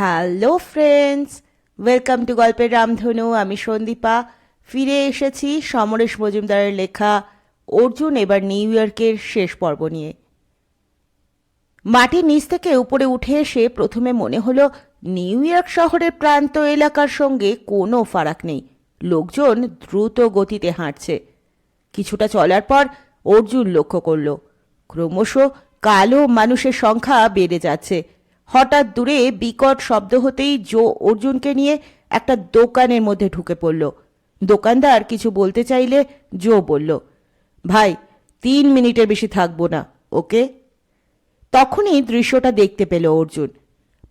Hello friends, welcome to গল্পের রামধনু। আমি সন্দীপা ফিরে এসেছি সমরেশ মজুমদারের লেখা অর্জুন এবার নিউ ইয়র্কের শেষ পর্ব নিয়ে। মাটির নিচ থেকে উপরে উঠে এসে প্রথমে মনে হলো নিউ ইয়র্ক শহরের প্রান্ত এলাকার সঙ্গে কোনো ফারাক নেই। লোকজন দ্রুত গতিতে হাঁটছে। কিছুটা চলার পর অর্জুন লক্ষ্য করল ক্রমশ কালো মানুষের সংখ্যা বেড়ে যাচ্ছে। হঠাৎ দূরে বিকট শব্দ হতেই জো অর্জুনকে নিয়ে একটা দোকানের মধ্যে ঢুকে পড়ল। দোকানদার কিছু বলতে চাইলে জো বলল, ভাই 3 মিনিটের বেশি থাকবো না, ওকে? তখনই দৃশ্যটা দেখতে পেল অর্জুন।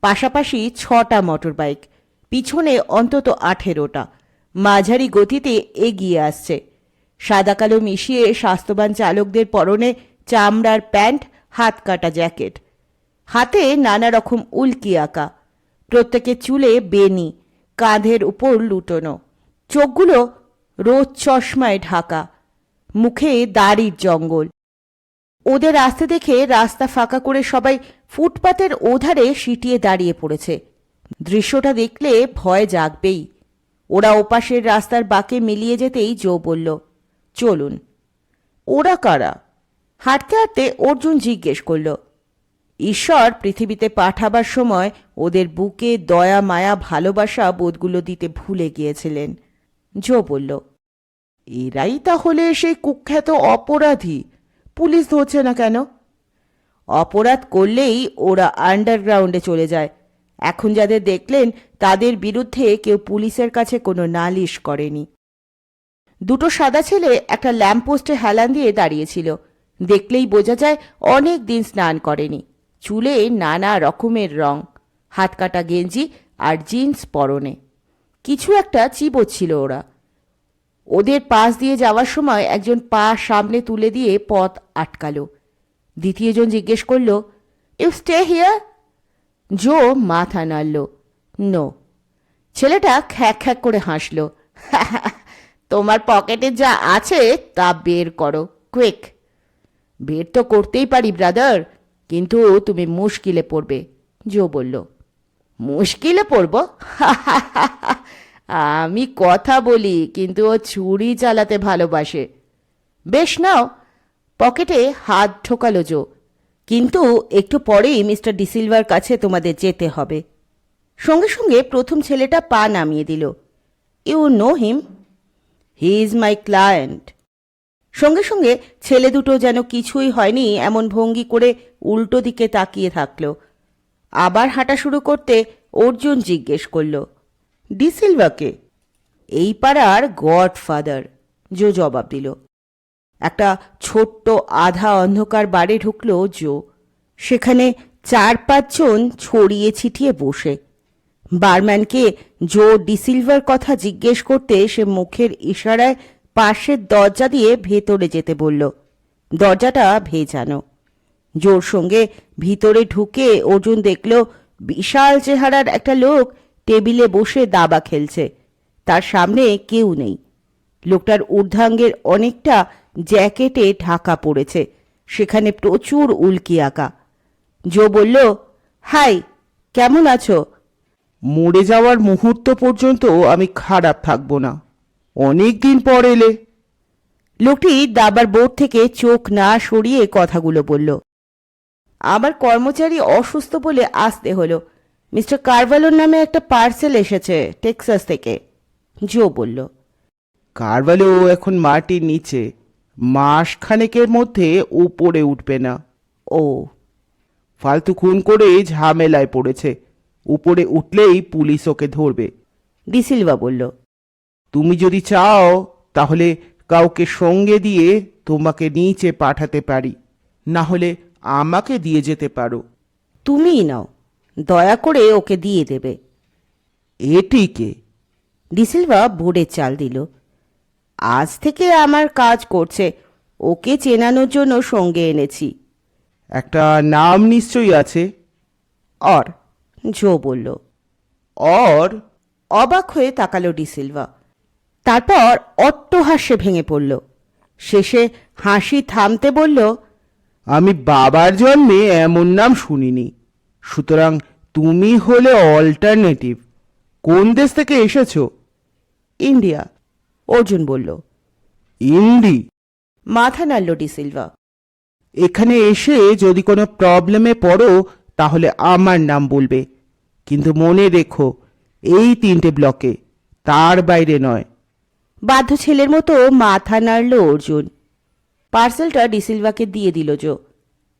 পাশাপাশি 6টা মোটর বাইক, পিছনে অন্তত 18টা, মাঝারি গতিতে এগিয়ে আসছে। সাদা কালো মিশিয়ে স্বাস্থ্যবান চালকদের পরনে চামড়ার প্যান্ট, হাত কাটা জ্যাকেট, হাতে নানা রকম উল্কি আঁকা, প্রত্যেকের চুলে বেনি, কাঁধের উপর লুটোনো, চোখগুলো রোদ চশমায় ঢাকা, মুখে দাড়ির জঙ্গল। ওদের আসতে দেখে রাস্তা ফাঁকা করে সবাই ফুটপাতের ওধারে সিটিয়ে দাঁড়িয়ে পড়েছে। দৃশ্যটা দেখলে ভয় জাগবেই। ওরা ওপাশের রাস্তার বাঁকে মিলিয়ে যেতেই জো বলল, চলুন। ওরা কারা? হাঁটতে হাঁটতে অর্জুন জিজ্ঞেস করল। ঈশ্বর পৃথিবীতে পাঠাবার সময় ওদের বুকে দয়া মায়া ভালোবাসা বোধগুলো দিতে ভুলে গিয়েছিলেন। জো বলল, এরাই তাহলে সেই কুখ্যাত অপরাধী? পুলিশ ধরছে না কেন? অপরাধ করলেই ওরা আন্ডারগ্রাউন্ডে চলে যায়। এখন যাদের দেখলেন তাদের বিরুদ্ধে কেউ পুলিশের কাছে কোনো নালিশ করেনি। দুটো সাদা ছেলে একটা ল্যাম্পপোস্টে হেলান দিয়ে দাঁড়িয়েছিল। দেখলেই বোঝা যায় অনেক দিন স্নান করেনি। চুলে নানা রকমের রং, হাত কাটা গেঞ্জি আর জিন্স পরনে। কিছু একটা চিবোচ্ছিল ওরা। ওদের পাশ দিয়ে যাওয়ার সময় একজন পা সামনে তুলে দিয়ে পথ আটকালো। দ্বিতীয়জন জিজ্ঞেস করল, ইউ স্টে হিয়ার? জো মাথা নাড়ল, নো। ছেলেটা খ্যাক খ্যাক করে হাসল, তোমার পকেটে যা আছে তা বের করো, কুইক। বের তো করতেই পারি ব্রাদার, কিন্তু তুমি মুশকিলে পড়বে। জো বলল, মুশকিলে পড়ব? আমি কথা বলি, কিন্তু ও ছুরি চালাতে ভালোবাসে। বেশ, নাও। পকেটে হাত ঢোকালো জো, কিন্তু একটু পরেই মিস্টার ডিসিলভার কাছে তোমাদের যেতে হবে। সঙ্গে সঙ্গে প্রথম ছেলেটা পা নামিয়ে দিল। You know him? He is my client. সঙ্গে সঙ্গে ছেলে দুটো যেন কিছুই হয়নি এমন ভঙ্গি করে উল্টো দিকে তাকিয়ে থাকল। আবার হাঁটা শুরু করতে অর্জুন জিজ্ঞেস করল, ডিসিলভাকে? এই পাড়ার গডফাদার, জো জবাব দিল। একটা ছোট্ট আধা অন্ধকার বাড়ি ঢুকল জো। সেখানে 4-5 জন ছড়িয়ে ছিটিয়ে বসে। বারম্যানকে জো ডিসিলভার কথা জিজ্ঞেস করতে সে মুখের ইশারায় পাশের দরজা দিয়ে ভেতরে যেতে বলল। দরজাটা ভেজানো। জোর সঙ্গে ভিতরে ঢুকে অর্জুন দেখল বিশাল চেহারার একটা লোক টেবিলে বসে দাবা খেলছে। তার সামনে কেউ নেই। লোকটার ঊর্ধ্বাঙ্গের অনেকটা জ্যাকেটে ঢাকা পড়েছে, সেখানে প্রচুর উল্কি আঁকা। জো বলল, হাই, কেমন আছো? মরে যাওয়ার মুহূর্ত পর্যন্ত আমি খারাপ থাকবো না। অনেক দিন পর এলে। লোকটি দাবার বোর্ড থেকে চোখ না সরিয়ে কথাগুলো বলল। আমার কর্মচারী অসুস্থ বলে আসতে হলো। মিস্টার কারভালোর নামে একটা পার্সেল এসেছে টেক্সাস থেকে। জো বলল, কারভালো এখন মাটির নিচে, মাসখানেকের মধ্যে উপরে উঠবে না। ও। ফালতু খুন করে ঝামেলায় পড়েছে। উপরে উঠলেই পুলিশ ওকে ধরবে। ডিসিলভা বলল, তুমি যদি চাও তাহলে কাউকে সঙ্গে দিয়ে তোমাকে নিচে পাঠাতে পারি, না হলে আমাকে দিয়ে যেতে পারো। তুমিই নাও, দয়া করে ওকে দিয়ে দেবে। এটিকে? ডিসিলভা বোর্ডের চাল দিল। আজ থেকে আমার কাজ করছে, ওকে চেনানোর জন্য সঙ্গে এনেছি। একটা নাম নিশ্চয়ই আছে। অর, জো বলল। অর? অবাক হয়ে তাকালো ডিসিলভা। তারপর অট্টহাস্যে ভেঙে পড়ল। শেষে হাসি থামতে বলল, আমি বাবার জন্মে এমন নাম শুনিনি, সুতরাং তুমি হলে অল্টারনেটিভ। কোন দেশ থেকে এসেছো? ইন্ডিয়া, অর্জুন বলল। ইন্ডি? মাথা নাড়ল ডিসিলভা। এখানে এসে যদি কোনো প্রবলেমে পড়ো তাহলে আমার নাম বলবে, কিন্তু মনে রেখো এই 3টে ব্লকে, তার বাইরে নয়। বাধ্য ছেলের মতো মাথা নাড়ল অর্জুন। পার্সেলটা ডিসিলভাকে দিয়ে দিল জো।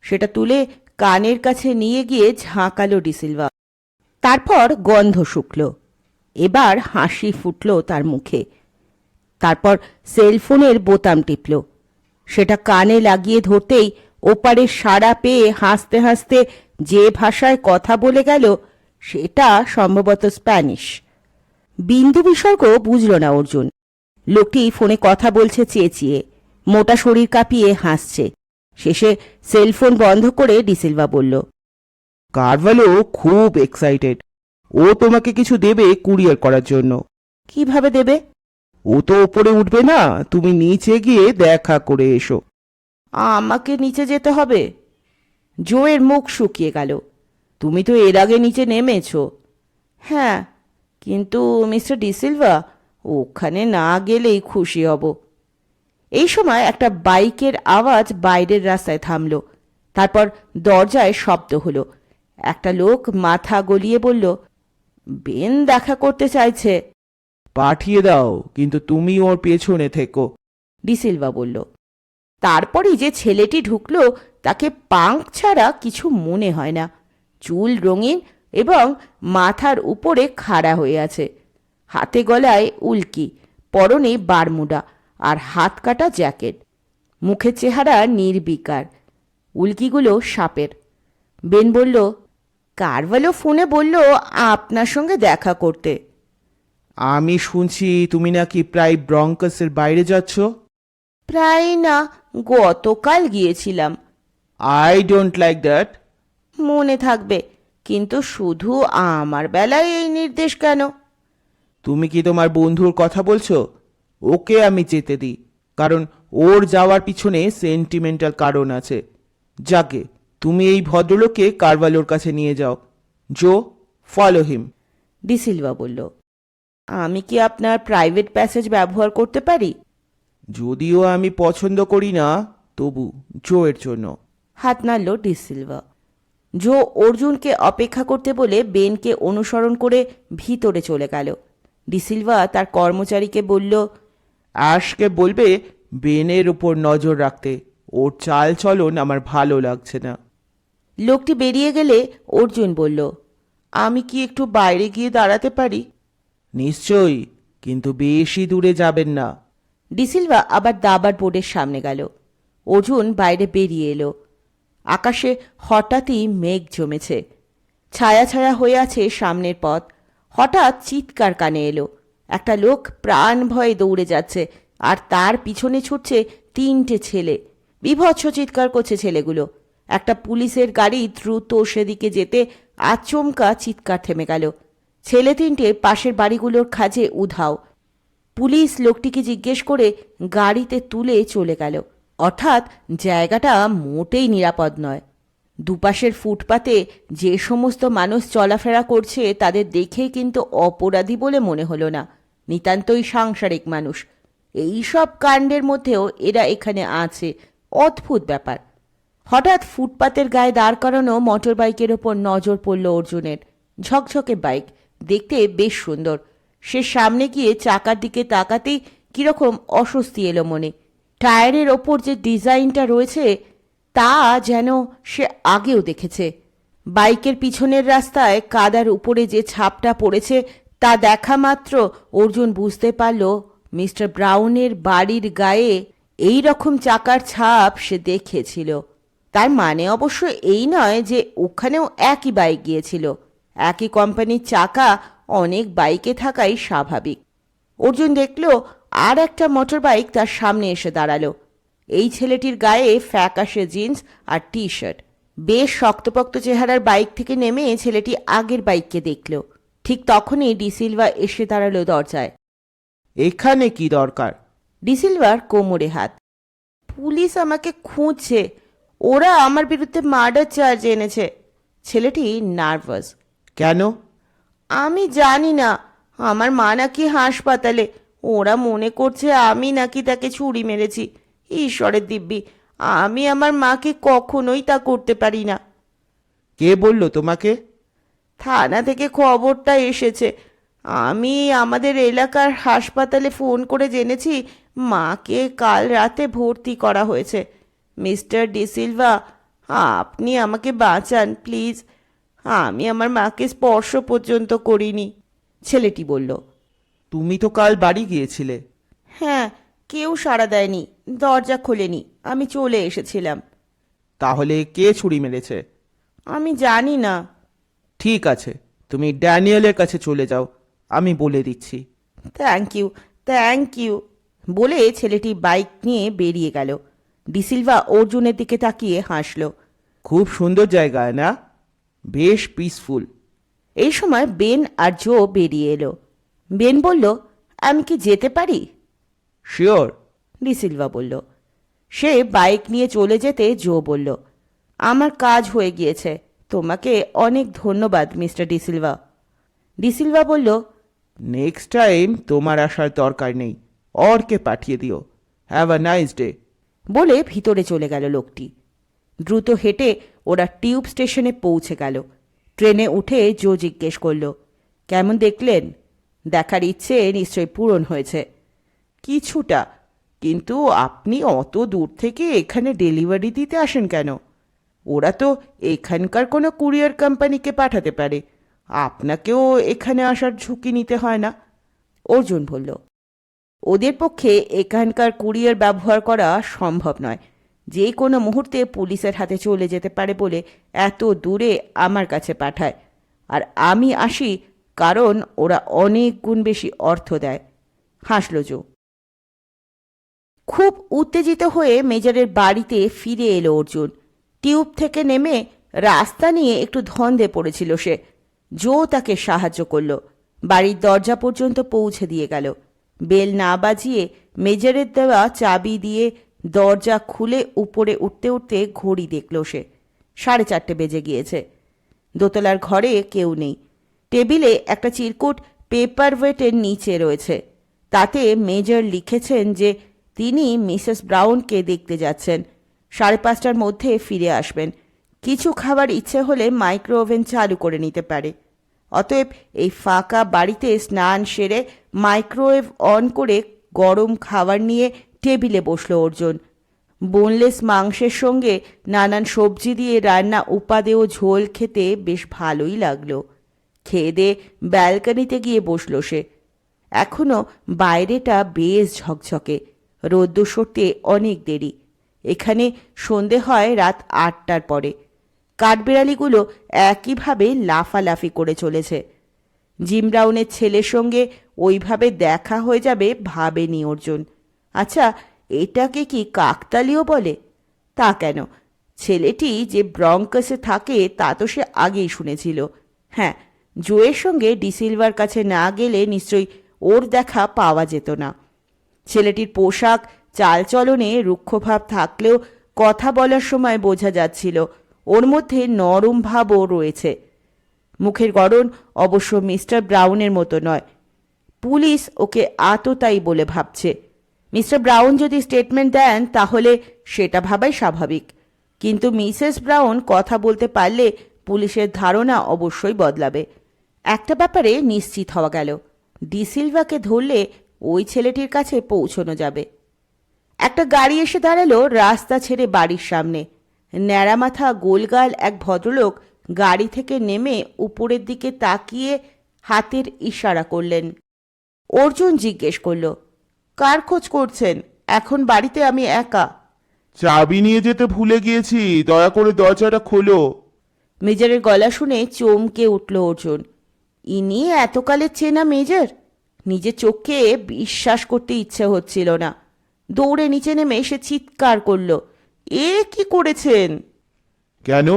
সেটা তুলে কানের কাছে নিয়ে গিয়ে ঝাঁকালো ডিসিলভা। তারপর গন্ধ শুকল। এবার হাসি ফুটল তার মুখে। তারপর সেলফোনের বোতাম টিপল। সেটা কানে লাগিয়ে ধরতেই ওপারে সাড়া পেয়ে হাসতে হাসতে যে ভাষায় কথা বলে গেল সেটা সম্ভবত স্প্যানিশ। বিন্দু বিসর্গ বুঝল না অর্জুন। লোকটি ফোনে কথা বলছে চেঁচিয়ে, মোটা শরীর কাঁপিয়ে হাসছে। শেষে সেলফোন বন্ধ করে ডিসিলভা বলল, কারভালো খুব এক্সাইটেড। ও তোমাকে কিছু দেবে কুরিয়ার করার জন্য। কিভাবে দেবে? ও তো ওপরে উঠবে না, তুমি নিচে গিয়ে দেখা করে এসো। আমাকে নিচে যেতে হবে? জোয়ের মুখ শুকিয়ে গেল। তুমি তো এর আগে নিচে নেমেছ। হ্যাঁ, কিন্তু মিস্টার ডিসিলভা, ওখানে না গেলেই খুশি হব। এই সময় একটা বাইকের আওয়াজ বাইরের রাস্তায় থামল। তারপর দরজায় শব্দ হলো। একটা লোক মাথা গলিয়ে বলল, বেন দেখা করতে চাইছে। পাঠিয়ে দাও, কিন্তু তুমি ওর পেছনে থেকো। ডিসিলভা বলল। তারপরই যে ছেলেটি ঢুকলো তাকে পাঙ্ক ছাড়া কিছু মনে হয় না। চুল রঙিন এবং মাথার উপরে খাড়া হয়ে আছে। হাতে গলায় উল্কি, পরনে বারমুডা আর হাত কাটা জ্যাকেট। মুখের চেহারা নির্বিকার, উল্কিগুলো সাপের। বেন বলল, কারভালো ফোনে বলল আপনার সঙ্গে দেখা করতে। আমি শুনছি তুমি নাকি প্রায় ব্রঙ্কসের বাইরে যাচ্ছ। প্রায় না, গতকাল গিয়েছিলাম। I don't like that. মনে থাকবে, কিন্তু শুধু আমার বেলায় এই নির্দেশ কেন? তুমি কি তোমার বন্ধুর কথা বলছো? ওকে আমি যেতে দিই, কারণ ওর যাওয়ার পিছনে সেন্টিমেন্টাল কারণ আছে। যাকে তুমি এই ভদ্রলোককে কারভালোর কাছে নিয়ে যাও। জো, ফলো হিম। ডিসিলভা বলল, আমি কি আপনার প্রাইভেট প্যাসেজ ব্যবহার করতে পারি? যদিও আমি পছন্দ করি না, তবু জো এর জন্য। হাত নাড়ল ডিসিলভা। জো অর্জুনকে অপেক্ষা করতে বলে বেনকে অনুসরণ করে ভিতরে চলে গেল। ডিসিলভা তার কর্মচারীকে বলল, অ্যাশকে বলবে বেনের উপর নজর রাখতে। ওর চাল চলন আমার ভালো লাগছে না। লোকটি বেরিয়ে গেলে অর্জুন বলল, আমি কি একটু বাইরে গিয়ে দাঁড়াতে পারি? নিশ্চয়ই, কিন্তু বেশি দূরে যাবেন না। ডিসিলভা আবার দাবার বোর্ডের সামনে গেল। অর্জুন বাইরে বেরিয়ে এলো। আকাশে হঠাৎই মেঘ জমেছে। ছায়া ছায়া হয়ে আছে সামনের পথ। হঠাৎ চিৎকার কানে এলো। একটা লোক প্রাণ ভয়ে দৌড়ে যাচ্ছে, আর তার পিছনে ছুটছে 3টে ছেলে। বীভৎস চিৎকার করছে ছেলেগুলো। একটা পুলিশের গাড়ি দ্রুত সেদিকে যেতে আচমকা চিৎকার থেমে গেল। ছেলে 3টে পাশের বাড়িগুলোর খাঁজে উধাও। পুলিশ লোকটিকে জিজ্ঞেস করে গাড়িতে তুলে চলে গেল। অর্থাৎ জায়গাটা মোটেই নিরাপদ নয়। দুপাশের ফুটপাতে যে সমস্ত মানুষ চলাফেরা করছে তাদের দেখেই কিন্তু অপরাধী বলে মনে হলো না। নিতান্তই সাংসারিক মানুষ। এই সব কাণ্ডের মধ্যেও এরা এখানে আছে। অদ্ভুত ব্যাপার। হঠাৎ ফুটপাতের গায়ে দাঁড় করানো মোটর বাইকের ওপর নজর পড়ল অর্জুনের। ঝকঝকে বাইক, দেখতে বেশ সুন্দর। সে সামনে গিয়ে চাকার দিকে তাকাতেই কিরকম অস্বস্তি এলো মনে। টায়ারের ওপর যে ডিজাইনটা রয়েছে তা যেন সে আগেও দেখেছে। বাইকের পিছনের রাস্তায় কাদার উপরে যে ছাপটা পড়েছে তা দেখা মাত্র অর্জুন বুঝতে পারল মিস্টার ব্রাউনের বাড়ির গায়ে এই রকম চাকার ছাপ সে দেখেছিল। তার মানে অবশ্য এই নয় যে ওখানেও একই বাইক গিয়েছিল। একই কোম্পানির চাকা অনেক বাইকে থাকাই স্বাভাবিক। অর্জুন দেখল আর একটা মোটর বাইক তার সামনে এসে দাঁড়ালো। এই ছেলেটির গায়ে ফ্যাকাশে জিন্স আর টি শার্ট। বেশ শক্তপোক্ত চেহারার বাইক থেকে নেমে ছেলেটি আগের বাইককে দেখল। ঠিক তখনই ডিসিলভা এসে দাঁড়ালো দরজায়। এখানে কি দরকার? ডিসিলভার কোমরে হাত। পুলিশ আমাকে খুঁজছে। ওরা আমার বিরুদ্ধে মার্ডার চার্জ এনেছে। ছেলেটি নার্ভাস। কেন? আমি জানি না, আমার মা নাকি হাসপাতালে। ওরা মনে করছে আমি নাকি তাকে ছুরি মেরেছি। ঈশ্বরের দিব্যি, আমি আমার মাকে কখনোই তা করতে পারি না। কে বলল তোমাকে? থানা থেকে খবরটা এসেছে। আমি আমাদের এলাকার হাসপাতালে ফোন করে জেনেছি মাকে কাল রাতে ভর্তি করা হয়েছে। মিস্টার ডিসিলভা, আপনি আমাকে বাঁচান প্লিজ। আমি আমার মাকে স্পর্শ পর্যন্ত করিনি, ছেলেটি বলল। তুমি তো কাল বাড়ি গিয়েছিলে। হ্যাঁ, কেউ সাড়া দেয়নি, দরজা খোলেনি, আমি চলে এসেছিলাম। তাহলে কে ছুরি মেরেছে? আমি জানি না। ঠিক আছে, তুমি ড্যানিয়েলের কাছে চলে যাও, আমি বলে দিচ্ছি। থ্যাংক ইউ, থ্যাংক ইউ বলে ছেলেটি বাইক নিয়ে বেরিয়ে গেল। ডিসিলভা অর্জুনের দিকে তাকিয়ে হাসল। খুব সুন্দর জায়গা না? বেশ পিসফুল। এই সময় বেন আর জো বেরিয়ে এলো। বেন বলল, আমি কি যেতে পারি? শিওর। ডিসিলভা বলল। সে বাইক নিয়ে চলে যেতে জো বলল, আমার কাজ হয়ে গিয়েছে, তোমাকে অনেক ধন্যবাদ মিস্টার ডিসিলভা। ডিসিলভা বলল, নেক্সট টাইম তোমার আসার দরকার নেই, অরকে পাঠিয়ে দিও। Have a nice day. বলে ভিতরে চলে গেল লোকটি। দ্রুত হেঁটে ওরা টিউব স্টেশনে পৌঁছে গেল। ট্রেনে উঠে জো জিজ্ঞেস করল, কেমন দেখলেন? দেখার ইচ্ছে নিশ্চয় পূরণ হয়েছে। কিছুটা, কিন্তু আপনি অত দূর থেকে এখানে ডেলিভারি দিতে আসেন কেন? ওরা তো এখানকার কোনো কুরিয়ার কোম্পানিকে পাঠাতে পারে, আপনাকেও এখানে আসার ঝুঁকি নিতে হয় না। অর্জুন বলল, ওদের পক্ষে এখানকার কুরিয়ার ব্যবহার করা সম্ভব নয়। যে কোনো মুহূর্তে পুলিশের হাতে চলে যেতে পারে বলে এত দূরে আমার কাছে পাঠায়। আর আমি আসি কারণ ওরা অনেক গুণ বেশি অর্থ দেয়। হাসল জো। খুব উত্তেজিত হয়ে মেজরের বাড়িতে ফিরে এলো অর্জুন। টিউব থেকে নেমে রাস্তা নিয়ে একটু ধন্দে পড়েছিল সে। জো তাকে সাহায্য করল, বাড়ির দরজা পর্যন্ত পৌঁছে দিয়ে গেল। বেল না বাজিয়ে মেজরের দেওয়া চাবি দিয়ে দরজা খুলে উপরে উঠতে উঠতে ঘড়ি দেখল সে। 4:30 বেজে গিয়েছে। দোতলার ঘরে কেউ নেই। টেবিলে একটা চিরকুট পেপার ওয়েটের নিচে রয়েছে। তাতে মেজর লিখেছেন যে তিনি মিসেস ব্রাউনকে দেখতে যাচ্ছেন, 5:30টার মধ্যে ফিরে আসবেন। কিছু খাবার ইচ্ছে হলে মাইক্রো ওভেন চালু করে নিতে পারে। অতএব এই ফাঁকা বাড়িতে স্নান সেরে মাইক্রোওয়েভ অন করে গরম খাবার নিয়ে টেবিলে বসল অর্জুন। বোনলেস মাংসের সঙ্গে নানান সবজি দিয়ে রান্না উপাদেয় ঝোল খেতে বেশ ভালোই লাগলো। খেয়ে দিয়ে ব্যালকনিতে গিয়ে বসল সে। এখনো বাইরেটা বেশ ঝকঝকে, রোদ্দুর সরতে অনেক দেরি। এখানে সন্ধে হয় রাত 8টার পরে। কাঠবিড়ালিগুলো একইভাবে লাফালাফি করে চলেছে। জিম ব্রাউনের ছেলের সঙ্গে ওইভাবে দেখা হয়ে যাবে ভাবেনি অর্জুন। আচ্ছা, এটাকে কি কাকতালীয় বলে? তা কেন, ছেলেটি যে ব্রঙ্কসে থাকে তা তো সে আগেই শুনেছিল। হ্যাঁ, জোয়ের সঙ্গে ডিসিলভার কাছে না গেলে নিশ্চয়ই ওর দেখা পাওয়া যেত না। ছেলেটির পোশাক চালচলনে রুক্ষভাব থাকলেও কথা বলার সময় বোঝা যাচ্ছিল ওর মধ্যে নরম ভাবও রয়েছে। মুখের গড়ন অবশ্য মিস্টার ব্রাউনের মতো নয়। পুলিশ ওকে আততায়ী বলে ভাবছে। মিস্টার ব্রাউন যদি স্টেটমেন্ট দেন তাহলে সেটা ভাবাই স্বাভাবিক, কিন্তু মিসেস ব্রাউন কথা বলতে পারলে পুলিশের ধারণা অবশ্যই বদলাবে। একটা ব্যাপারে নিশ্চিত হওয়া গেল, ডিসিলভাকে ধরলে ওই ছেলেটির কাছে পৌঁছানো যাবে। একটা গাড়ি এসে দাঁড়ালো রাস্তা ছেড়ে বাড়ির সামনে। ন্যাড়ামাথা গোলগাল এক ভদ্রলোক গাড়ি থেকে নেমে উপরের দিকে তাকিয়ে হাতের ইশারা করলেন। অর্জুন জিজ্ঞেস করল, কার খোঁজ করছেন? এখন বাড়িতে আমি একা। চাবি নিয়ে যেতে ভুলে গিয়েছি, দয়া করে দরজাটা খোলো। মেজরের গলা শুনে চমকে উঠল অর্জুন। ইনি এতকালের চেনা মেজর? নিজের চোখকে বিশ্বাস করতে ইচ্ছে হচ্ছিল না। দৌড়ে নিচে নেমে সে চিৎকার করল, এ কি করেছেন? কেন?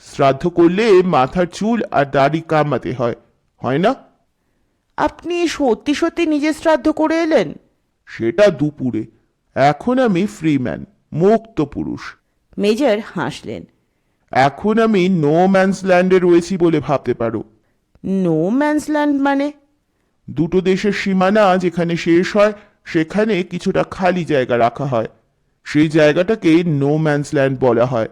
শ্রাদ্ধ করলে মাথার চুল আর দাড়ি কামাতে হয়, হয় না? আপনি সত্যি সত্যি নিজের শ্রাদ্ধ করে এলেন? সেটা দুপুরে। এখন আমি ফ্রি ম্যান, মুক্ত পুরুষ। মেজর হাসলেন। এখন আমি নো ম্যানস ল্যান্ডে রয়েছি বলে ভাবতে পারো। নো ম্যানস ল্যান্ড মানে? দুটো দেশের সীমানা যেখানে শেষ হয় সেখানে কিছুটা খালি জায়গা রাখা হয়, সেই জায়গাটাকে নো ম্যানস ল্যান্ড বলা হয়।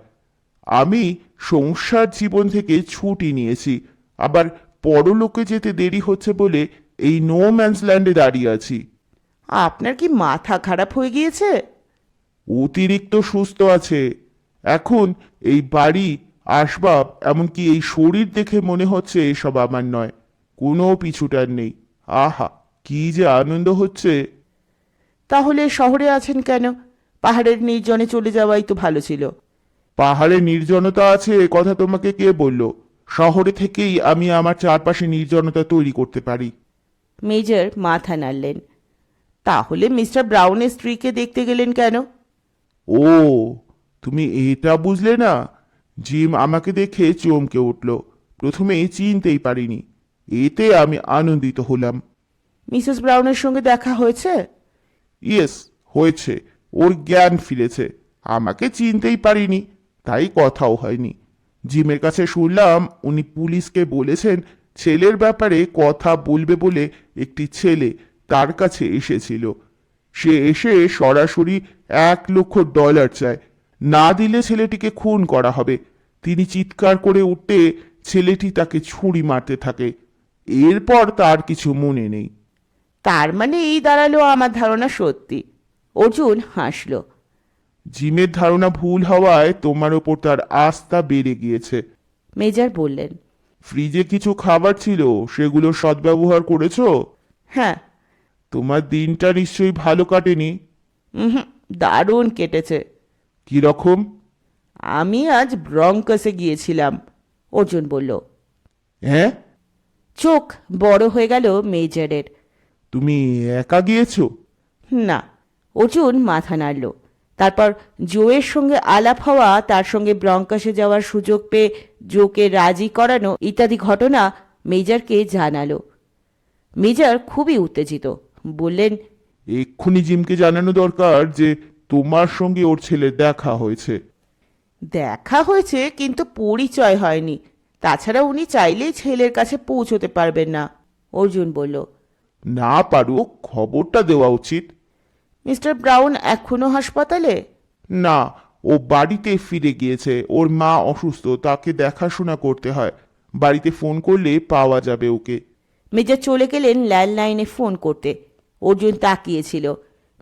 আমি সংসার জীবন থেকে ছুটি নিয়েছি, আবার পরলোকে যেতে দেরি হচ্ছে বলে এই নো ম্যানস ল্যান্ডে দাঁড়িয়ে আছি। আপনার কি মাথা খারাপ হয়ে গিয়েছে? অতিরিক্ত সুস্থ আছে। এখন এই বাড়ি, আসবাব, এমনকি এই শরীর দেখে মনে হচ্ছে এসব আমার নয়, কোনো পিছুটার নেই। আহা, কি যে আনন্দ হচ্ছে! তাহলে শহরে আছেন কেন? পাহাড়ের নির্জনে চলে যাওয়াই তো ভালো ছিল। পাহাড়ে নির্জনতা আছে এ কথা তোমাকে কে বলল? শহরে থেকেই আমি আমার চারপাশে নির্জনতা তৈরি করতে পারি। মেজর মাথা নাড়লেন। তাহলে মিস্টার ব্রাউনের স্ত্রীকে দেখতে গেলেন কেন? ও, তুমি এটা বুঝলে না? জিম আমাকে দেখে চমকে উঠল। প্রথমে চিনতেই পারিনি, এতে আমি আনন্দিত হলাম। মিসেস ব্রাউনের সঙ্গে দেখা হয়েছে? ইয়েস, হয়েছে। ওর জ্ঞান ফিরেছে। আমাকে চিনতেই পারিনি, তাই কথাও হয়নি। জিমের কাছে শুনলাম উনি পুলিশকে বলেছেন ছেলের ব্যাপারে কথা বলবে বলে একটি ছেলে তার কাছে এসেছিল। সে এসে সরাসরি $1,00,000 চায়, না দিলে ছেলেটিকে খুন করা হবে। তিনি চিৎকার করে উঠতে ছেলেটি তাকে ছুরি মারতে থাকে। এরপর তার কিছু মনে নেই। তার মানে এই দাঁড়ালো আমার ধারণা সত্যি। অর্জুন হাসল। জিমের ধারণা ভুল হওয়ায় তোমার ওপর তার আস্থা বেড়ে গিয়েছে। মেজর বললেন। ফ্রিজে কিছু খাবার ছিল, সেগুলো সদ্ব্যবহার করেছো? হ্যাঁ। তোমার দিনটা নিশ্চয়ই ভালো কাটেনি। হুম, দারুণ কেটেছে। কি রকম? আমি আজ ব্রঙ্কসে গিয়েছিলাম, অর্জুন বলল। হ্যাঁ, চোখ বড় হয়ে গেল মেজরের। তুমি একা গিয়েছো? না, অর্জুন মাথা নাড়ল। তারপর জোয়ের সঙ্গে আলাপ হওয়া, তার সঙ্গে ব্রঙ্কসে যাওয়ার সুযোগ পেয়ে জোকে রাজি করানো ইত্যাদি ঘটনা মেজরকে জানালো। মেজর খুবই উত্তেজিত, বললেন, এক্ষুনি জিমকে জানানো দরকার যে তোমার সঙ্গে ওর ছেলের দেখা হয়েছে। দেখা হয়েছে কিন্তু পরিচয় হয়নি। তাছাড়া উনি চাইলেই ছেলের কাছে পৌঁছতে পারবেন না, অর্জুন বলল। না পারুক, খবরটা দেওয়া উচিত। মিস্টার ব্রাউন এখনো হাসপাতালে? না, ও বাড়িতে ফিরে গিয়েছে। ওর মা অসুস্থ, তাকে দেখাশোনা করতে হয়। বাড়িতে ফোন করলে পাওয়া যাবে ওকে। মেজর চলে গেলেন ল্যান্ডলাইনে ফোন করতে। অর্জুন তাকিয়েছিল।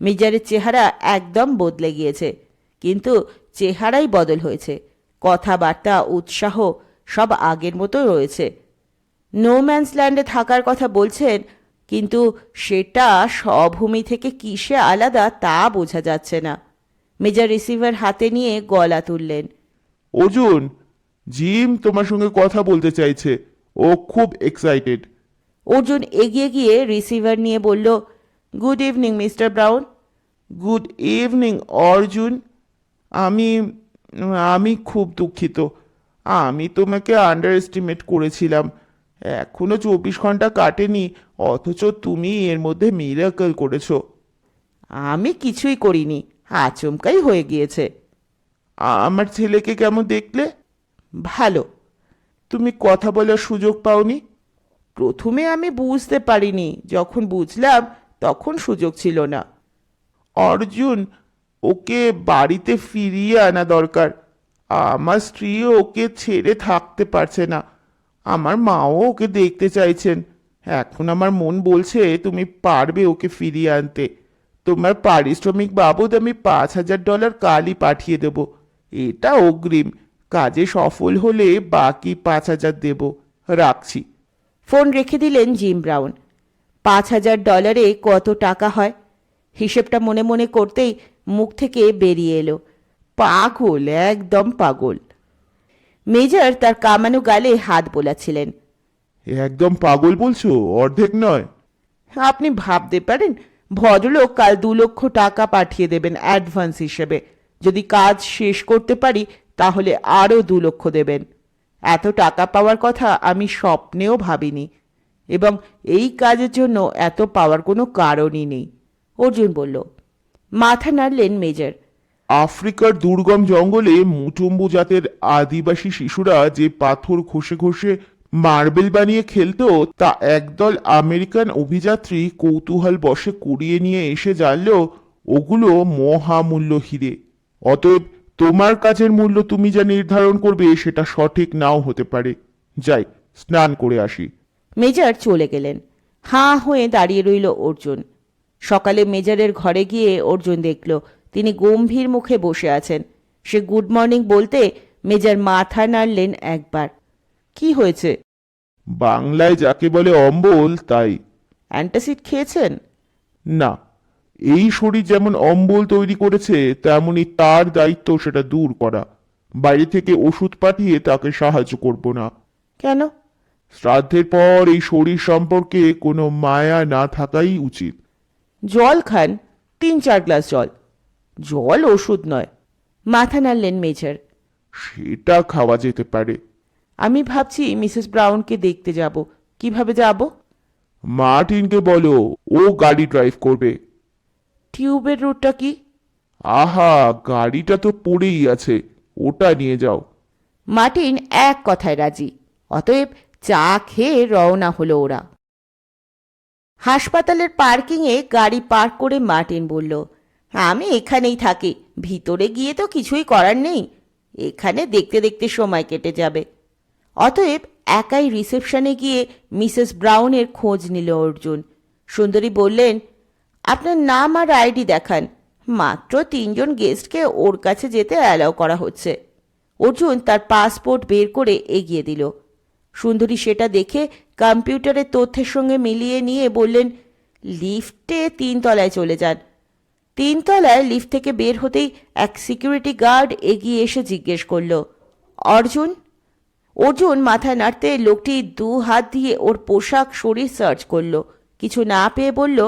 মেজরের চেহারা একদম বদলে গিয়েছে, কিন্তু চেহারাই বদল হয়েছে। কথাবার্তা, উৎসাহ সব আগের মতো রয়েছে। নো ম্যানস ল্যান্ডে থাকার কথা বলছেন, কিন্তু সেটা স্বভূমি থেকে কিসে আলাদা তা বোঝা যাচ্ছে না। মেজর রিসিভার হাতে নিয়ে গলা তুললেন। অর্জুন, জিম তোমার সঙ্গে কথা বলতে চাইছে। ও খুব এক্সাইটেড। অর্জুন এগিয়ে গিয়ে রিসিভার নিয়ে বলল, good evening mister brown. Good evening Arjun. আমি আমি খুব দুঃখিত। আমি তোমাকে আন্ডার এস্টিমেট করেছিলাম। এখনো 24 ঘন্টা কাটেনি, অথচ তুমি এর মধ্যে মিরাকল করেছো। আমি কিছুই করিনি, আচমকাই হয়ে গিয়েছে। আমার ছেলেকে কেমন দেখলে? ভালো। তুমি কথা বলার সুযোগ পাওনি? প্রথমে আমি বুঝতে পারিনি, যখন বুঝলাম তখন সুযোগ ছিল না। অর্জুন, ওকে বাড়িতে ফিরিয়ে আনা দরকার। আমার স্ত্রী ওকে ছেড়ে থাকতে পারছে না। আমার মাও ওকে দেখতে চাইছেন। এখন আমার মন বলছে তুমি পারবে ওকে ফিরিয়ে আনতে। তোমার পারিশ্রমিক বাবদ আমি $5,000 কালই পাঠিয়ে দেব। এটা অগ্রিম। কাজে সফল হলে বাকি 5,000 দেব। রাখছি। ফোন রেখে দিলেন জিম ব্রাউন। $5,000 কত টাকা হয়? হিসেবটা মনে মনে করতেই মুখ থেকে বেরিয়ে এলো, পাগল, একদম পাগল। মেজর তার কামানো গালে হাত বোলাচ্ছিলেন। একদম পাগল বলছো? অর্ধেক নয়। আপনি ভাবতে পারেন, ভদ্রলোক কাল $2,00,000 পাঠিয়ে দেবেন অ্যাডভান্স হিসেবে। যদি কাজ শেষ করতে পারি তাহলে আরও $2,00,000 দেবেন। এত টাকা পাওয়ার কথা আমি স্বপ্নেও ভাবিনি, এবং এই কাজের জন্য এত পাওয়ার কোনো কারণই নেই, অর্জুন বলল। মাথা নাড়লেন মেজর। আফ্রিকার দুর্গম জঙ্গলে মুটুম্বু জাতের আদিবাসী শিশুরা যে পাথর ঘষে ঘষে মার্বেল বানিয়ে খেলতো তা একদল আমেরিকান অভিযাত্রী কৌতূহল বশে কুড়িয়ে নিয়ে এসে জানলো ওগুলো মহামূল্য হিরে। অতএব তোমার কাজের মূল্য তুমি যা নির্ধারণ করবে সেটা সঠিক নাও হতে পারে। যাই, স্নান করে আসি। মেজর চলে গেলেন। হাঁ হয়ে দাঁড়িয়ে রইল অর্জুন। সকালে মেজরের ঘরে গিয়ে অর্জুন দেখল তিনি গম্ভীর মুখে বসে আছেন। সে গুড মর্নিং বলতে মেজর মাথা নাড়লেন একবার। কি হয়েছে? বাংলায় যাকে বলে অম্বল, তাই। অ্যান্টাসিড খেয়েছেন? না, এই শরীর যেমন অম্বল তৈরি করেছে তেমনি তার দায়িত্ব সেটা দূর করা। বাইরে থেকে ওষুধ পাঠিয়ে তাকে সাহায্য করব না। কেন? শ্রাদ্ধের পর এই শরীর সম্পর্কে কোনো মায়া না থাকাই উচিত। জল খান, 3-4 গ্লাস জল। জল ওষুধ নয়। মাথা নাড়লেন মেজর। সেটা খাওয়া যেতে পারে। আমি ভাবছি মিসেস ব্রাউনকে দেখতে যাব। কিভাবে যাব? মার্টিনকে বলো, ও গাড়ি ড্রাইভ করবে। টিউবের রুটটা কি? আহা, গাড়িটা তো পড়েই আছে, ওটা নিয়ে যাও। মার্টিন এক কথায় রাজি। অতএব চা খেয়ে রওনা হলো ওরা। হাসপাতালের পার্কিংয়ে গাড়ি পার্ক করে মার্টিন বলল, আমি এখানেই থাকি, ভিতরে গিয়ে তো কিছুই করার নেই, এখানে দেখতে দেখতে সময় কেটে যাবে। অতএব একাই রিসেপশনে গিয়ে মিসেস ব্রাউনের খোঁজ নিল অর্জুন। সুন্দরী বললেন, আপনার নাম আর আইডি দেখান। মাত্র 3 জন গেস্টকে ওর কাছে যেতে অ্যালাউ করা হচ্ছে। অর্জুন তার পাসপোর্ট বের করে এগিয়ে দিল। সুন্দরী সেটা দেখে কম্পিউটারের তথ্যের সঙ্গে মিলিয়ে নিয়ে বললেন, লিফটে 3 তলায় চলে যান। 3 তলায় লিফট থেকে বের হতেই এক সিকিউরিটি গার্ড এগিয়ে এসে জিজ্ঞেস করল, অর্জুন? অর্জুন মাথায় নাড়তে লোকটি 2 হাত দিয়ে ওর পোশাক শরীর সার্চ করল। কিছু না পেয়ে বলল,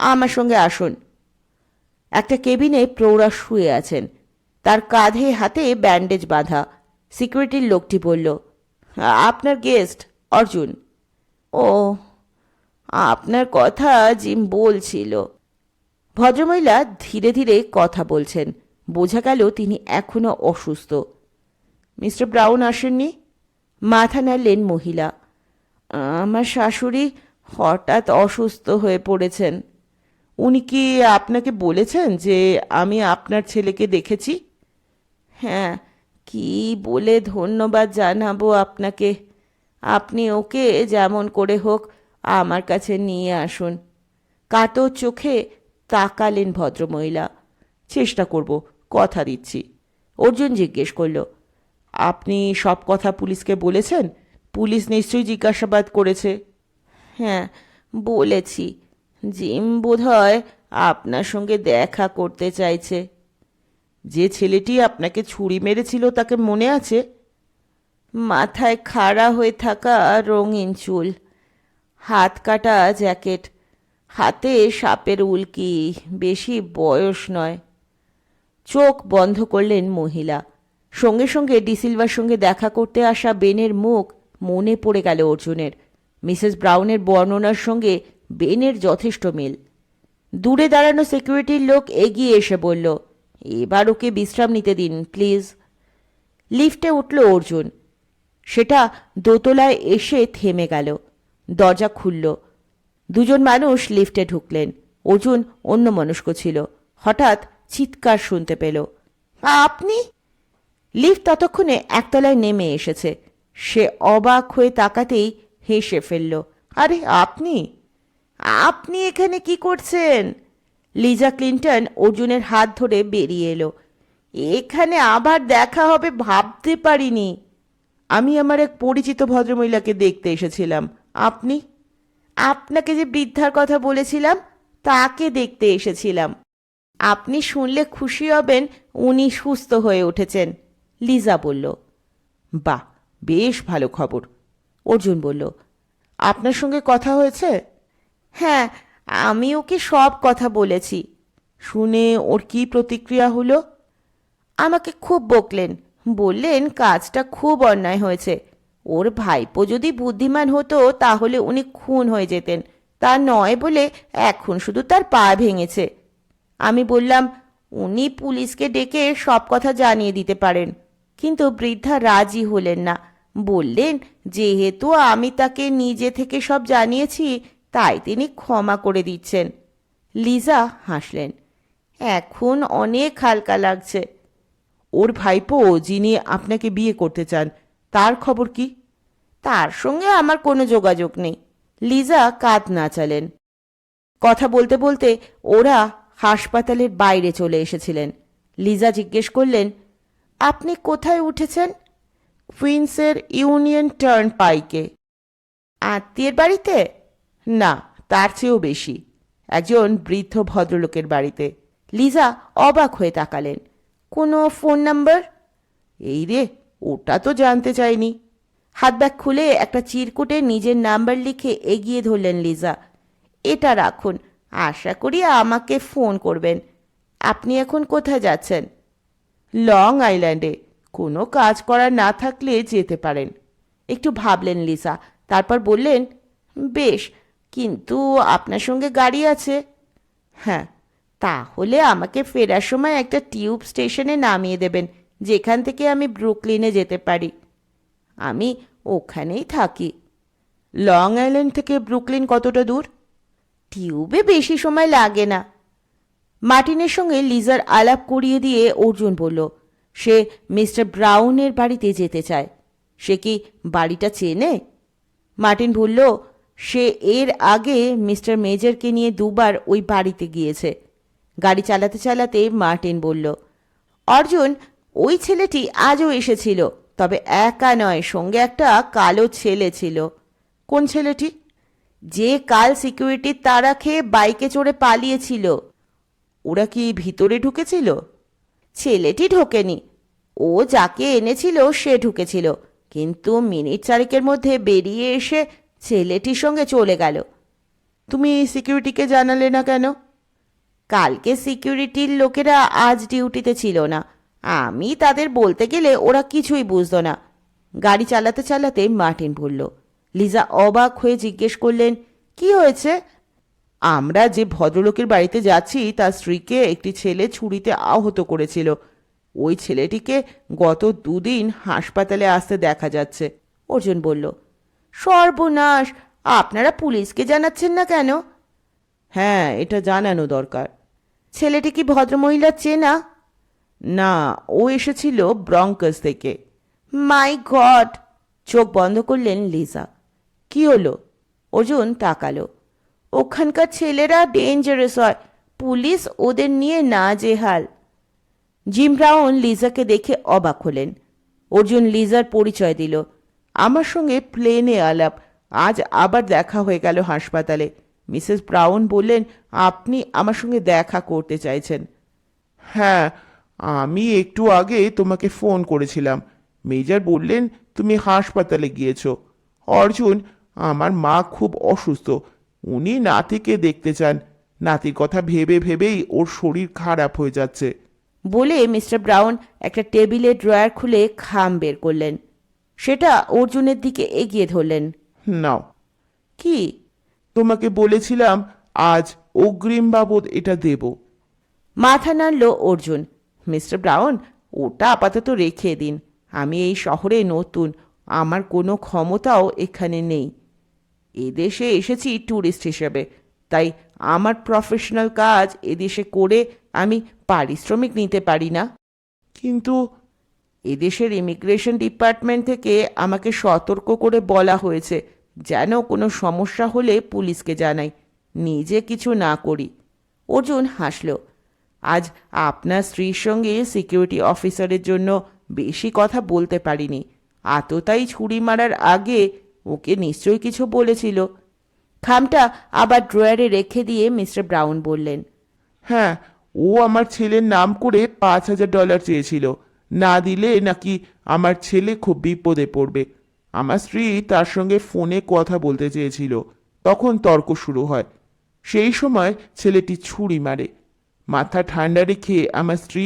আমার সঙ্গে আসুন। একটা কেবিনে প্রৌঢ়া শুয়ে আছেন, তার কাঁধে হাতে ব্যান্ডেজ বাঁধা। সিকিউরিটির লোকটি বলল, আপনার গেস্ট অর্জুন। ও, আপনার কথা জিম বলছিল। ভদ্রমহিলা ধীরে ধীরে কথা বলছেন। বোঝা গেল তিনি এখনো অসুস্থ। মিস্টার ব্রাউন আসেননি? মাথা নাড়লেন মহিলা। আমার শাশুড়ি হঠাৎ অসুস্থ হয়ে পড়েছেন। উনি কি আপনাকে বলেছেন যে আমি আপনার ছেলেকে দেখেছি? হ্যাঁ, কি বলে ধন্যবাদ জানাবো আপনাকে। আপনি ওকে যেমন করে হোক আমার কাছে নিয়ে আসুন। কাতর চোখে তাকালেন ভদ্রমহিলা। চেষ্টা করব, কথা দিচ্ছি। অর্জুন জিজ্ঞেস করল, আপনি সব কথা পুলিশকে বলেছেন? পুলিশ নিশ্চয়ই জিজ্ঞাসাবাদ করেছে। হ্যাঁ, বলেছি। জিম বোধহয় আপনার সঙ্গে দেখা করতে চাইছে। যে ছেলেটি আপনাকে ছুরি মেরেছিল তাকে মনে আছে? মাথায় খাড়া হয়ে থাকা রঙিন চুল, হাত কাটা জ্যাকেট, হাতে সাপের উল্কি, বেশি বয়স নয়। চোখ বন্ধ করলেন মহিলা। সঙ্গে সঙ্গে ডিসিলভার সঙ্গে দেখা করতে আসা বেনের মুখ মনে পড়ে গেল অর্জুনের। মিসেস ব্রাউনের বর্ণনার সঙ্গে বেনের যথেষ্ট মিল। দূরে দাঁড়ানো সিকিউরিটির লোক এগিয়ে এসে বলল, এবার ওকে বিশ্রাম নিতে দিন প্লিজ। লিফটে উঠল অর্জুন। সেটা দোতলায় এসে থেমে গেল। দরজা খুলল। 2 জন মানুষ লিফটে ঢুকলেন। অর্জুন অন্যমনস্ক ছিল। হঠাৎ চিৎকার শুনতে পেল, আপনি? লিফট ততক্ষণে 1 তলায় নেমে এসেছে। সে অবাক হয়ে তাকাতেই হেসে ফেলল, আরে আপনি? আপনি এখানে কি করছেন? লিজা ক্লিন্টন অর্জুনের হাত ধরে বেরিয়ে এলো। এখানে আবার দেখা হবে ভাবতে পারিনি। আমি আমার এক পরিচিত ভদ্রমহিলাকে দেখতে এসেছিলাম। আপনি? আপনাকে যে বৃদ্ধার কথা বলেছিলাম তাকে দেখতে এসেছিলাম। আপনি শুনলে খুশি হবেন, উনি সুস্থ হয়ে উঠেছেন। লিজা বলল। বাহ, বেশ ভালো খবর। অর্জুন বলল, আপনার সঙ্গে কথা হয়েছে? হ্যাঁ, আমি ওকে সব কথা বলেছি। শুনে ওর কি প্রতিক্রিয়া হলো? আমাকে খুব বকলেন, বললেন কাজটা খুব অন্যায় হয়েছে। ওর ভাইপো যদি বুদ্ধিমান হতো তাহলে উনি খুন হয়ে যেতেন, তা নয় বলে এখন শুধু তার পা ভেঙেছে। আমি বললাম উনি পুলিশকে ডেকে সব কথা জানিয়ে দিতে পারেন, কিন্তু বৃদ্ধা রাজি হলেন না। বললেন যেহেতু আমি তাকে নিজে থেকে সব জানিয়েছি তাই তিনি ক্ষমা করে দিচ্ছেন। লিজা হাসলেন। এখন অনেক হালকা লাগছে। ওর ভাইপো যিনি আপনাকে বিয়ে করতে চান তার খবর কি? তার সঙ্গে আমার কোনো যোগাযোগ নেই। লিজা কাঁধ নাচালেন। কথা বলতে বলতে ওরা হাসপাতালের বাইরে চলে এসেছিলেন। লিজা জিজ্ঞেস করলেন, আপনি কোথায় উঠেছেন? কুইন্সের ইউনিয়ন টার্ন পাইকে। আত্মীয়ের বাড়িতে? না, তার চেয়েও বেশি, একজন বৃদ্ধ ভদ্রলোকের বাড়িতে। লিজা অবাক হয়ে তাকালেন। কোনো ফোন নাম্বার? এই রে, ওটা তো জানতে চাইনি। হাত ব্যাগ খুলে একটা চিরকুটে নিজের নাম্বার লিখে এগিয়ে ধরলেন লিজা। এটা রাখুন, আশা করি আমাকে ফোন করবেন। আপনি এখন কোথায় যাচ্ছেন? লং আইল্যান্ডে। কোনো কাজ করার না থাকলে যেতে পারেন। একটু ভাবলেন লিজা, তারপর বললেন, বেশ, কিন্তু আপনার সঙ্গে গাড়ি আছে? হ্যাঁ। তাহলে আমাকে ফেরার সময় একটা টিউব স্টেশনে নামিয়ে দেবেন, যেখান থেকে আমি ব্রুকলিনে যেতে পারি। আমি ওখানেই থাকি। লং আইল্যান্ড থেকে ব্রুকলিন কতটা দূর? টিউবে বেশি সময় লাগে না। মার্টিনের সঙ্গে লিজার আলাপ করিয়ে দিয়ে অর্জুন বলল, সে মিস্টার ব্রাউনের বাড়িতে যেতে চায়। সে কি বাড়িটা চেনে? মার্টিন বলল, সে এর আগে মিস্টার মেজরকে নিয়ে দুবার ওই বাড়িতে গিয়েছে। গাড়ি চালাতে চালাতে মার্টিন বলল, অর্জুন, ওই ছেলেটি আজও এসেছিল, তবে একা নয়, সঙ্গে একটা কালো ছেলে ছিল। কোন ছেলেটি? যে কাল সিকিউরিটির তাড়া খেয়ে বাইকে চড়ে পালিয়েছিল। ওরা কি ভিতরে ঢুকেছিল? ছেলেটি ঢোকেনি, ও যাকে এনেছিল সে ঢুকেছিল, কিন্তু মিনিট চারেকের মধ্যে বেরিয়ে এসে ছেলেটির সঙ্গে চলে গেল। তুমি সিকিউরিটিকে জানালে না কেন? কালকে সিকিউরিটির লোকেরা আজ ডিউটিতে ছিল না। আমি তাদের বলতে গেলে ওরা কিছুই বুঝতো না। গাড়ি চালাতে চালাতে মার্টিন বলল। লিজা অবাক হয়ে জিজ্ঞেস করলেন, কি হয়েছে? আমরা যে ভদ্রলোকের বাড়িতে যাচ্ছি তার স্ত্রীকে একটি ছেলে ছুরিতে আহত করেছিল। ওই ছেলেটিকে গত 2 দিন হাসপাতালে আসতে দেখা যাচ্ছে। অর্জুন বলল, সর্বনাশ, আপনারা পুলিশকে জানাচ্ছেন না কেন? হ্যাঁ, এটা জানানো দরকার। ছেলেটি কি ভদ্রমহিলার চেনা? না, ও এসেছিল ব্রঙ্কস থেকে। মাই গড! চোখ বন্ধ করলেন লিজা। কি হলো? অর্জুন তাকালো। ওখানকার ছেলেরা ডেঞ্জারাস হয়, পুলিশ ওদের নিয়ে নাজেহাল। জিম ব্রাউন লিজাকে দেখে অবাক হলেন। অর্জুন লিজার পরিচয় দিল। আমার সঙ্গে প্লেনে আলাপ, আজ আবার দেখা হয়ে গেল হাসপাতালে। মিসেস ব্রাউন বললেন আপনি আমার সঙ্গে দেখা করতে চাইছেন। হ্যাঁ, আমি একটু আগে তোমাকে ফোন করেছিলাম। মেজর বললেন তুমি হাসপাতালে গিয়েছো। অর্জুন, আমার মা খুব অসুস্থ, উনি নাতিকে দেখতে চান। নাতির কথা ভেবে ভেবেই ওর শরীর খারাপ হয়ে যাচ্ছে। বলে মিস্টার ব্রাউন একটা টেবিলে ড্রয়ার খুলে খাম বের করলেন। সেটা অর্জুনের দিকে এগিয়ে ধরলেন। নাও। কি? তোমাকে বলেছিলাম আজ অগ্রিম বাবদ এটা দেব। মাথা নাড়ল অর্জুন। মিস্টার ব্রাউন, ওটা আপাতত রেখে দিন। আমি এই শহরে নতুন, আমার কোনো ক্ষমতাও এখানে নেই। এদেশে এসেছি ট্যুরিস্ট হিসেবে, তাই আমার প্রফেশনাল কাজ এদেশে করে আমি পারিশ্রমিক নিতে পারি না। কিন্তু এদেশের ইমিগ্রেশন ডিপার্টমেন্ট থেকে আমাকে সতর্ক করে বলা হয়েছে যেন কোনো সমস্যা হলে পুলিশকে জানাই, নিজে কিছু না করি। অর্জুন হাসল। আজ আপনার স্ত্রীর সঙ্গে সিকিউরিটি অফিসারের জন্য বেশি কথা বলতে পারিনি। আততায়ী ছুরি মারার আগে ওকে নিশ্চয়ই কিছু বলেছিল। খামটা আবার ড্রয়ারে রেখে দিয়ে মিস্টার ব্রাউন বললেন, হ্যাঁ, ও আমার ছেলের নাম করে $5,000 চেয়েছিল। না দিলে নাকি আমার ছেলে খুব বিপদে পড়বে। আমার স্ত্রী তার সঙ্গে ফোনে কথা বলতে চেয়েছিল, তখন তর্ক শুরু হয়। সেই সময় ছেলেটি ছুরি মারে। মাথা ঠান্ডা রেখে আমার স্ত্রী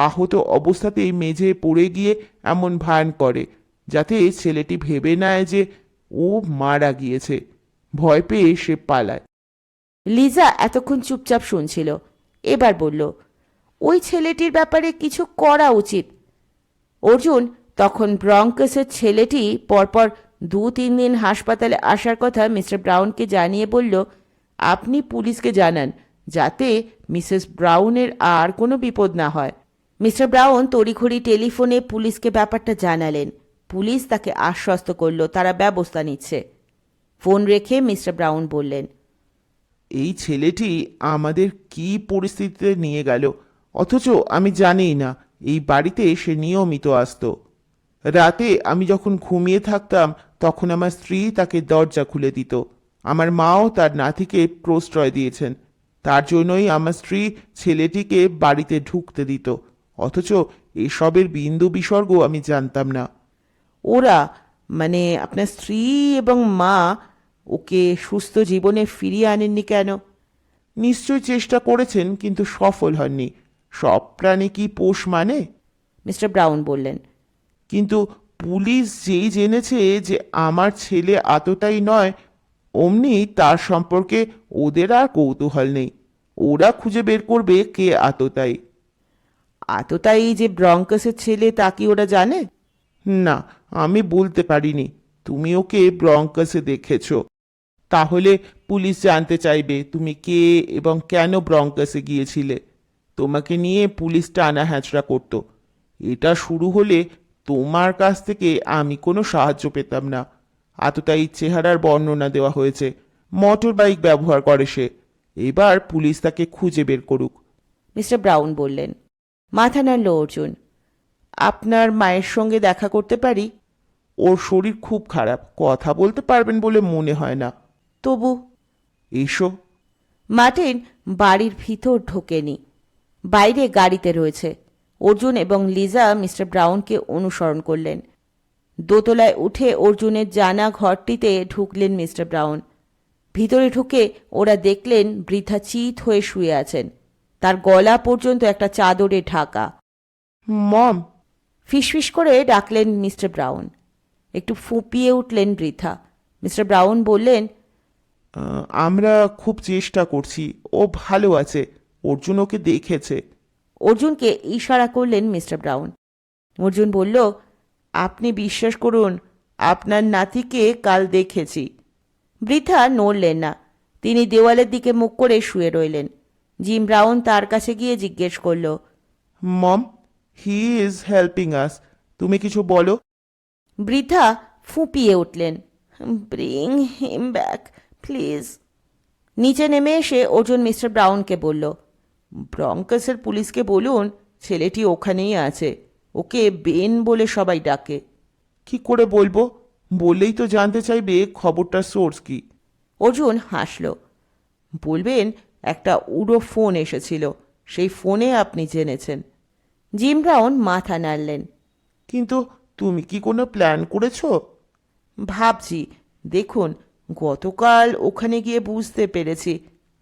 আহত অবস্থাতেই মেঝে পড়ে গিয়ে এমন ভান করে যাতে ছেলেটি ভেবে নেয় যে ও মারা গিয়েছে। ভয় পেয়ে সে পালায়। লিজা এতক্ষণ চুপচাপ শুনছিল। এবার বলল, ওই ছেলেটির ব্যাপারে কিছু করা উচিত। অর্জুন তখন ব্রঙ্কসের ছেলেটি পরপর 2-3 দিন হাসপাতালে আসার কথা মিস্টার ব্রাউনকে জানিয়ে বলল, আপনি পুলিশকে জানান যাতে মিসেস ব্রাউনের আর কোনো বিপদ না হয়। মিস্টার ব্রাউন তড়িঘড়ি টেলিফোনে পুলিশকে ব্যাপারটা জানালেন। পুলিশ তাকে আশ্বস্ত করল তারা ব্যবস্থা নিচ্ছে। ফোন রেখে মিস্টার ব্রাউন বললেন, এই ছেলেটি আমাদের কি পরিস্থিতিতে নিয়ে গেল, অথচ আমি জানিই না এই বাড়িতে সে নিয়মিত আসতো। রাতে আমি যখন ঘুমিয়ে থাকতাম তখন আমার স্ত্রী তাকে দরজা খুলে দিত। আমার মাও তার নাতিকে প্রশ্রয় দিয়েছেন, তার জন্যই আমার স্ত্রী ছেলেটিকে বাড়িতে ঢুকতে দিত, অথচ এসবের বিন্দু বিসর্গ আমি জানতাম না। ওরা মানে আপনার স্ত্রী এবং মা ওকে সুস্থ জীবনে ফিরিয়ে আনেননি কেন? নিশ্চয় চেষ্টা করেছেন, কিন্তু সফল হননি। সব প্রাণী কি পোষ মানে? মিস্টার ব্রাউন বললেন। কিন্তু পুলিশ যেই জেনেছে যে আমার ছেলে আততায়ী নয়, অমনি তার সম্পর্কে ওদের আর কৌতূহল নেই। ওরা খুঁজে বের করবে কে আততায়ী। আততায়ী যে ব্রঙ্কসের ছেলে তা কি ওরা জানে? না, আমি বলতে পারিনি। তুমি ওকে ব্রঙ্কসে দেখেছ, তাহলে পুলিশ জানতে চাইবে তুমি কে এবং কেন ব্রঙ্কসে গিয়েছিলে। তোমাকে নিয়ে পুলিশ টানা হ্যাচড়া করত। এটা শুরু হলে তোমার কাছ থেকে আমি কোনো সাহায্য পেতাম না। আততায়ীর চেহারার বর্ণনা দেওয়া হয়েছে, মোটর বাইক ব্যবহার করে সে। এবার পুলিশ তাকে খুঁজে বের করুক। মিস্টার ব্রাউন বললেন। মাথা নাড়ল অর্জুন। আপনার মায়ের সঙ্গে দেখা করতে পারি? ওর শরীর খুব খারাপ, কথা বলতে পারবেন বলে মনে হয় না। তবু। এসো। মার্টিন বাড়ির ভিতর ঢোকেনি, বাইরে গাড়িতে রয়েছে। অর্জুন এবং লিজা মিস্টার ব্রাউনকে অনুসরণ করলেন। দোতলায় উঠে অর্জুনের জানা ঘরটিতে ঢুকলেন মিস্টার ব্রাউন। ভিতরে ঢুকে ওরা দেখলেন বৃদ্ধা চিত হয়ে শুয়ে আছেন, তার গলা পর্যন্ত একটা চাদরে ঢাকা। মম। ফিসফিস করে ডাকলেন মিস্টার ব্রাউন। একটু ফুঁপিয়ে উঠলেন বৃদ্ধা। মিস্টার ব্রাউন বললেন, আমরা খুব চেষ্টা করছি, ও ভালো আছে। অর্জুন ওকে দেখেছে। অর্জুনকে ইশারা করলেন মিস্টার ব্রাউন। অর্জুন বলল, আপনি বিশ্বাস করুন, আপনার নাতিকে কাল দেখেছি। বৃদ্ধা নড়লেন না, তিনি দেওয়ালের দিকে মুখ করে শুয়ে রইলেন। জিম ব্রাউন তার কাছে গিয়ে জিজ্ঞেস করল, মম, হি ইজ হেল্পিং আস। তুমি কিছু বলো। বৃদ্ধা ফুঁপিয়ে উঠলেন, ব্রিং হিম ব্যাক প্লিজ। নিচে নেমে এসে অর্জুন মিস্টার ব্রাউনকে বলল, ব্রঙ্কসের পুলিশকে বলুন ছেলেটি ওখানেই আছে, ওকে বেন বলে সবাই ডাকে। কি করে বলবো? বললেই তো জানতে চাইবে খবরটার সোর্স কি। অর্জুন হাসল। বলবেন একটা উড়ো ফোন এসেছিল, সেই ফোনে আপনি জেনেছেন। জিম ব্রাউন মাথা নাড়লেন। কিন্তু তুমি কি কোনো প্ল্যান করেছো? ভাবছি, দেখুন গতকাল ওখানে গিয়ে বুঝতে পেরেছি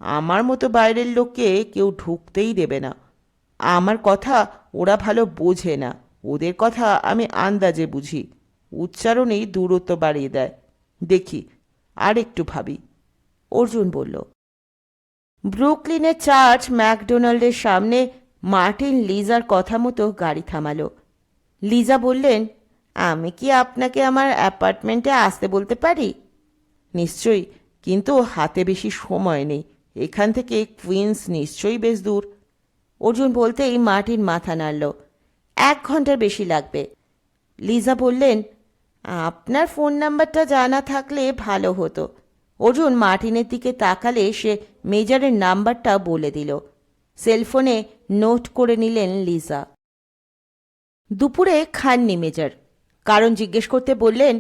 আমার মতো বাইরের লোককে কেউ ঢুকতেই দেবে না। আমার কথা ওরা ভালো বোঝে না, ওদের কথা আমি আন্দাজে বুঝি। উচ্চারণেই দূরত্ব বাড়িয়ে দেয়। দেখি, আর একটু ভাবি। অর্জুন বলল। ব্রুকলিনের চার্চ ম্যাকডোনাল্ডের সামনে মার্টিন লিজার কথা মতো গাড়ি থামালো। লিজা বললেন, আমি কি আপনাকে আমার অ্যাপার্টমেন্টে আসতে বলতে পারি? নিশ্চয়ই, কিন্তু হাতে বেশি সময় নেই। এখান থেকে কুইন্স নিশ্চয়ই বেশ দূর। অর্জুন বলতেই মার্টিন মাথা নাড়ল। 1 ঘন্টার বেশি লাগবে। লিজা বললেন, আপনার ফোন নাম্বারটা জানা থাকলে ভালো হতো। অর্জুন মার্টিনের দিকে তাকালে সে মেজরের নাম্বারটা বলে দিল। সেলফোনে নোট করে নিলেন লিজা। দুপুরে খাননি মেজর, কারণ জিজ্ঞেস করতে বললেন,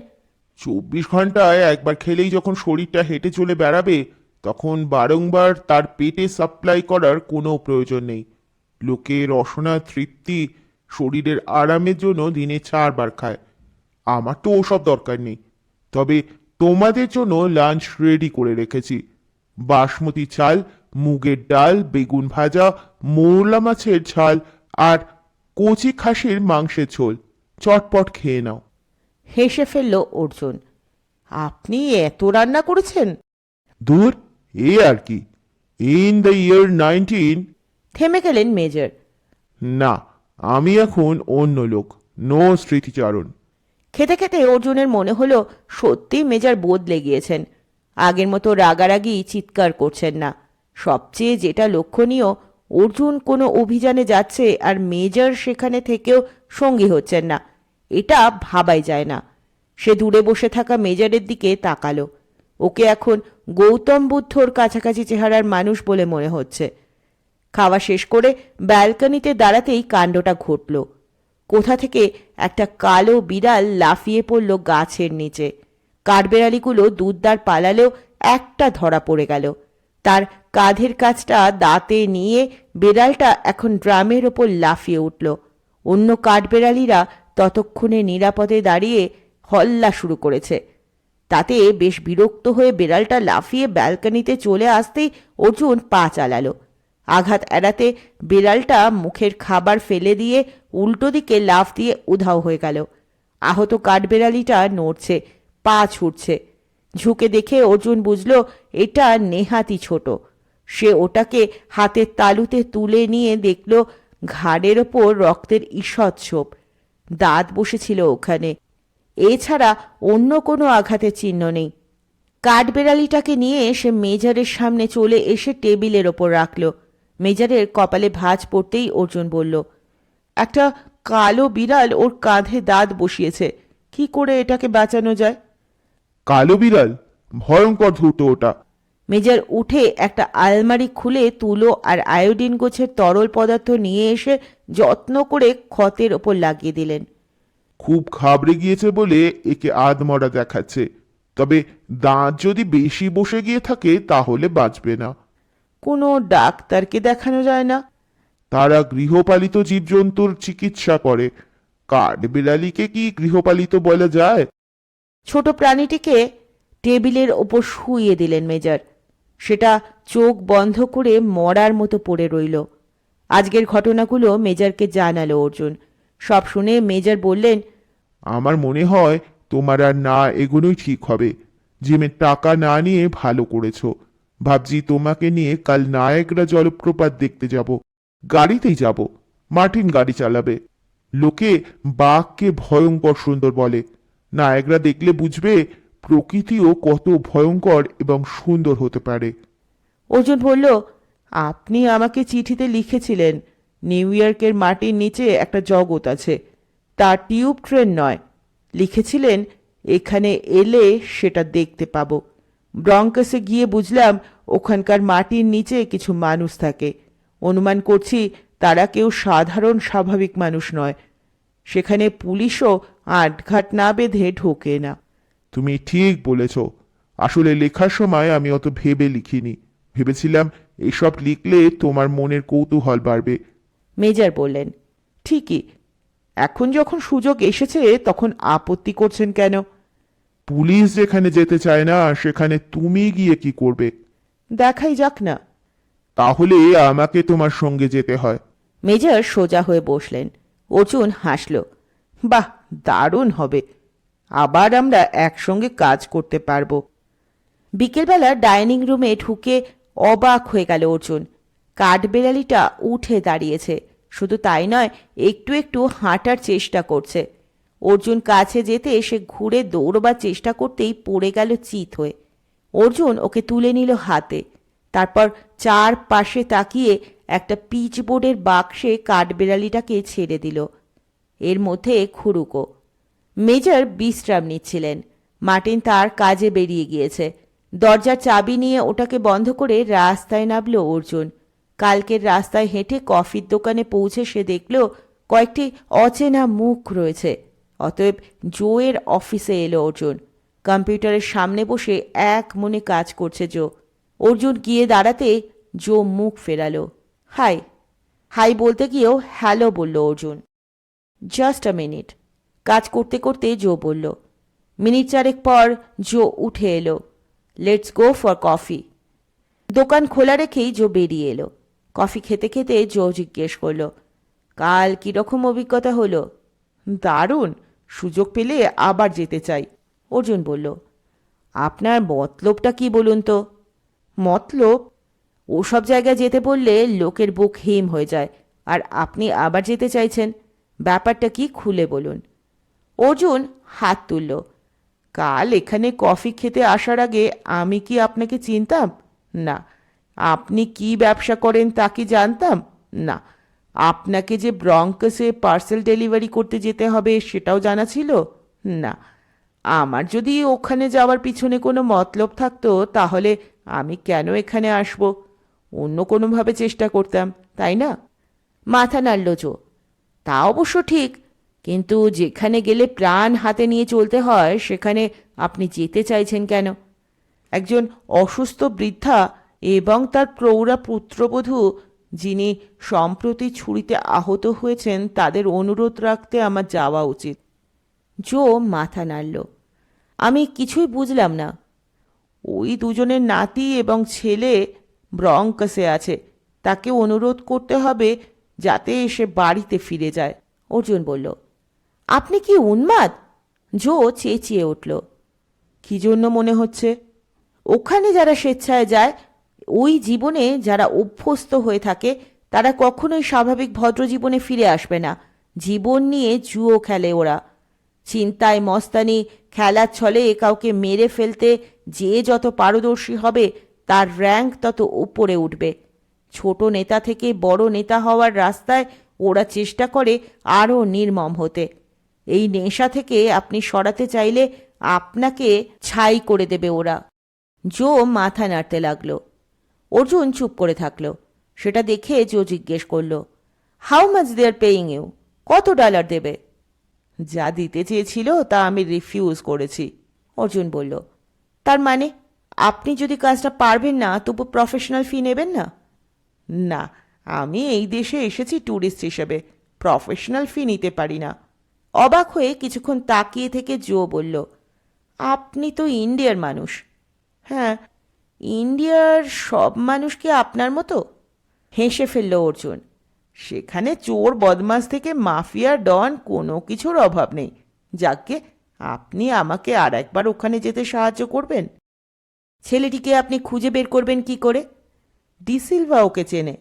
24 ঘন্টায় একবার খেলেই যখন শরীরটা হেঁটে চলে বেড়াবে, তখন বারংবার তার পেটে সাপ্লাই করার কোনো প্রয়োজন নেই। লোকের রসনা তৃপ্তি শরীরের আরামের জন্য দিনে 4 বার খায়। আমার তো ওসব দরকার নেই। তবে তোমাদের জন্য লাঞ্চ রেডি করে রেখেছি। বাসমতি চাল, মুগের ডাল, বেগুন ভাজা, মৌরলা মাছের ঝাল আর কচি খাসির মাংসের ঝোল। চটপট খেয়ে নাও। হেসে ফেলল অর্জুন। আপনি এত রান্না করেছেন? দূর, এ আর কি। In the year 19। থেমে গেলেন মেজর। না, আমি এখন অন্য লোক। নো স্মৃতিচারণ। খেতে খেতে অর্জুনের মনে হলো সত্যি মেজার বদলে গিয়েছেন। আগের মতো রাগারাগি চিৎকার করছেন না। সবচেয়ে যেটা লক্ষণীয়, অর্জুন কোনো অভিযানে যাচ্ছে আর মেজর সেখানে থেকেও সঙ্গী হচ্ছেন না। এটা ভাবাই যায় না। সে দূরে বসে থাকা মেজরের দিকে তাকালো। ওকে এখন গৌতম বুদ্ধর কাছাকাছি চেহারার মানুষ বলে মনে হচ্ছে। খাওয়া শেষ করে ব্যালকনিতে দাঁড়াতেই কাণ্ডটা ঘটল। কোথা থেকে একটা কালো বিড়াল লাফিয়ে পড়ল গাছের নিচে। কাঠবেড়ালিগুলো দুধদার পালালেও একটা ধরা পড়ে গেল। তার কাঁধের কাছটা দাঁতে নিয়ে বেড়ালটা এখন ড্রামের ওপর লাফিয়ে উঠল। অন্য কাঠবেড়ালিরা ততক্ষণে নিরাপদে দাঁড়িয়ে হল্লা শুরু করেছে। তাতে বেশ বিরক্ত হয়ে বেড়ালটা লাফিয়ে ব্যালকনিতে চলে আসতেই অর্জুন পা চালালো। আঘাত এড়াতে বিড়ালটা মুখের খাবার ফেলে দিয়ে উল্টো দিকে লাফ দিয়ে উধাও হয়ে গেল। আহত কাঠবেড়ালিটা নড়ছে, পা ছুটছে। ঝুঁকে দেখে অর্জুন বুঝল এটা নেহাতি ছোট। সে ওটাকে হাতের তালুতে তুলে নিয়ে দেখল ঘাড়ের ওপর রক্তের ঈষৎ ছোপ, দাঁত বসেছিল ওখানে। এছাড়া অন্য কোনো আঘাতের চিহ্ন নেই। কাঠবেড়ালিটাকে নিয়ে সে মেজারের সামনে চলে এসে টেবিলের ওপর রাখল। মেজারের কপালে ভাঁজ পড়তেই অর্জুন বলল, একটা কালো বিড়াল ওর কাঁধে দাঁত বসিয়েছে, কি করে এটাকে বাঁচানো যায়? কালো বিড়াল? ভয়ঙ্কর ধূর্ত ওটা। মেজার উঠে একটা আলমারি খুলে তুলো আর আয়োডিন গোছের তরল পদার্থ নিয়ে এসে যত্ন করে ক্ষতের ওপর লাগিয়ে দিলেন। খুব ঘাবড়ে গিয়েছে বলে একে আধমরা দেখাচ্ছে, তবে দাঁত যদি বেশি বসে গিয়ে থাকে তাহলে বাঁচবে না। কোনো ডাক্তারকে দেখানো যায় না? তারা গৃহপালিত জীবজন্তুর চিকিৎসা করে। কাঠবিড়ালিকে কি গৃহপালিত বলা যায়? ছোট প্রাণীটিকে টেবিলের ওপর শুইয়ে দিলেন মেজর। সেটা চোখ বন্ধ করে মরার মতো পড়ে রইল। আজকের ঘটনাগুলো মেজরকে জানালো অর্জুন। সব শুনে মেজর বললেন, আমার মনে হয় তোমার আর না এগোনোই ঠিক হবে। জিমের টাকা না নিয়ে ভালো করেছো। ভাবছি তোমাকে নিয়ে কাল নায়াগ্রা জলপ্রপাত দেখতে যাব। গাড়িতেই যাব। মার্টিন গাড়ি চালাবে। লোকে বাঘকে ভয়ঙ্কর সুন্দর বলে। নায়াগ্রা দেখলে বুঝবে প্রকৃতিও কত ভয়ঙ্কর এবং সুন্দর হতে পারে। অর্জুন বলল, আপনি আমাকে চিঠিতে লিখেছিলেন নিউ ইয়র্কের মাটির নিচে একটা জগৎ আছে, তা টিউব ট্রেন নয়। লিখেছিলেন এখানে এলে সেটা দেখতে পাবো। ব্রঙ্কাসে গিয়ে বুঝলাম ওখানকার মাটির নিচে কিছু মানুষ থাকে। অনুমান করছি তারা কেউ সাধারণ স্বাভাবিক মানুষ নয়। সেখানে পুলিশও আটঘাট না বেঁধে ঢোকে না। তুমি ঠিক বলেছ। আসলে লেখার সময় আমি অত ভেবে লিখিনি। ভেবেছিলাম এসব লিখলে তোমার মনের কৌতূহল বাড়বে। মেজর বললেন, ঠিকই। এখন যখন সুযোগ এসেছে তখন আপত্তি করছেন কেন? পুলিশ যেখানে যেতে চায় না সেখানে তুমি গিয়ে কি করবে? দেখাই যাক না। তাহলে আমাকে তোমার সঙ্গে যেতে হয়। মেজর সোজা হয়ে বসলেন। অর্জুন হাসল, বাহ, দারুণ হবে। আবার আমরা একসঙ্গে কাজ করতে পারবো। বিকেলবেলা ডাইনিং রুমে ঢুকে অবাক হয়ে গেল অর্জুন। কাঠবেড়ালিটা উঠে দাঁড়িয়েছে। শুধু তাই নয়, একটু একটু হাঁটার চেষ্টা করছে। অর্জুন কাছে যেতে এসে ঘুরে দৌড়বার চেষ্টা করতেই পড়ে গেল চিত হয়ে। অর্জুন ওকে তুলে নিল হাতে। তারপর চারপাশে তাকিয়ে একটা পিচবোর্ডের বাক্সে কাঠবেড়ালিটাকে ছেড়ে দিল। এর মধ্যে খুরুকো। মেজর বিশ্রাম নিচ্ছিলেন। মার্টিন তার কাজে বেরিয়ে গিয়েছে। দরজার চাবি নিয়ে ওটাকে বন্ধ করে রাস্তায় নামল অর্জুন। কালকের রাস্তায় হেঁটে কফির দোকানে পৌঁছে সে দেখল কয়েকটি অচেনা মুখ রয়েছে। অতএব জোয়ের অফিসে এলো অর্জুন। কম্পিউটারের সামনে বসে এক মনে কাজ করছে জো। অর্জুন গিয়ে দাঁড়াতে জো মুখ ফেরালো। হাই হাই বলতে গিয়েও হ্যালো বলল অর্জুন। জাস্ট আ মিনিট, কাজ করতে করতে জো বলল। মিনিট চারেক পর জো উঠে এলো। Let's go for coffee. দোকান খোলা রেখেই জো বেরিয়ে এলো। কফি খেতে খেতে জো জিজ্ঞেস করল, কাল কিরকম অভিজ্ঞতা হলো? দারুণ, সুযোগ পেলে আবার যেতে চাই। অর্জুন বলল, আপনার মতলবটা কি বলুন তো? মতলব? ওসব জায়গায় যেতে বললে লোকের বুক হিম হয়ে যায়, আর আপনি আবার যেতে চাইছেন। ব্যাপারটা কি খুলে বলুন। অর্জুন হাত তুলল। কাল এখানে কফি খেতে আসার আগে আমি কি আপনাকে চিনতাম? না। আপনি কি ব্যবসা করেন তা কি জানতাম? না। আপনাকে যে ব্রঙ্কসে পার্সেল ডেলিভারি করতে যেতে হবে সেটাও জানা ছিল? না। আমার যদি ওখানে যাওয়ার পিছনে কোনো মতলব থাকতো তাহলে আমি কেন এখানে আসব? অন্য কোনোভাবে চেষ্টা করতাম, তাই না? মাথা নাড়ল জো। তা অবশ্য ঠিক, কিন্তু যেখানে গেলে প্রাণ হাতে নিয়ে চলতে হয় সেখানে আপনি যেতে চাইছেন কেন? একজন অসুস্থ বৃদ্ধা এবং তার প্রৌঢ়া পুত্রবধূ যিনি সম্প্রতি ছুরিতে আহত হয়েছেন তাদের অনুরোধ রাখতে আমার যাওয়া উচিত। জো মাথা নাড়ল। আমি কিছুই বুঝলাম না। ওই দুজনের নাতি এবং ছেলে ব্রঙ্কসে আছে, তাকে অনুরোধ করতে হবে যাতে এসে বাড়িতে ফিরে যায়। অর্জুন বলল, আপনি কি উন্মাদ? জো চেঁচিয়ে উঠল। কি জন্য মনে হচ্ছে? ওখানে যারা স্বেচ্ছায় যায়, ওই জীবনে যারা অভ্যস্ত হয়ে থাকে, তারা কখনোই স্বাভাবিক ভদ্র জীবনে ফিরে আসবে না। জীবন নিয়ে জুয়ো খেলে ওরা। চিন্তায় মস্তানি খেলার ছলে কাউকে মেরে ফেলতে যে যত পারদর্শী হবে তার র্যাঙ্ক তত উপরে উঠবে। ছোট নেতা থেকে বড় নেতা হওয়ার রাস্তায় ওরা চেষ্টা করে আরও নির্মম হতে। এই নেশা থেকে আপনি সরাতে চাইলে আপনাকে ছাই করে দেবে ওরা। জো মাথা নাড়তে লাগলো। অর্জুন চুপ করে থাকলো। সেটা দেখে জো জিজ্ঞেস করলো, how much they are paying you? কত ডলার দেবে? যা দিতে চেয়েছিল তা আমি রিফিউজ করেছি। অর্জুন বলল, তার মানে আপনি যদি কাজটা পারবেন না তবু প্রফেশনাল ফি নেবেন না? না, আমি এই দেশে এসেছি ট্যুরিস্ট হিসেবে, প্রফেশনাল ফি নিতে পারি না। অবাক হয়ে কিছুক্ষণ তাকিয়ে থেকে জো বলল, আপনি তো ইন্ডিয়ার মানুষ। হ্যাঁ, ইন্ডিয়ার সব মানুষ কি আপনার মতো? হেসে ফেলল অর্জুন। সেখানে চোর বদমাস থেকে মাফিয়া ডন কোনো কিছুর অভাব নেই। যাকে আপনি আমাকে আর একবার ওখানে যেতে সাহায্য করবেন? ছেলেটিকে আপনি খুঁজে বের করবেন কি করে? ডিসিলভা ওকে চেনে।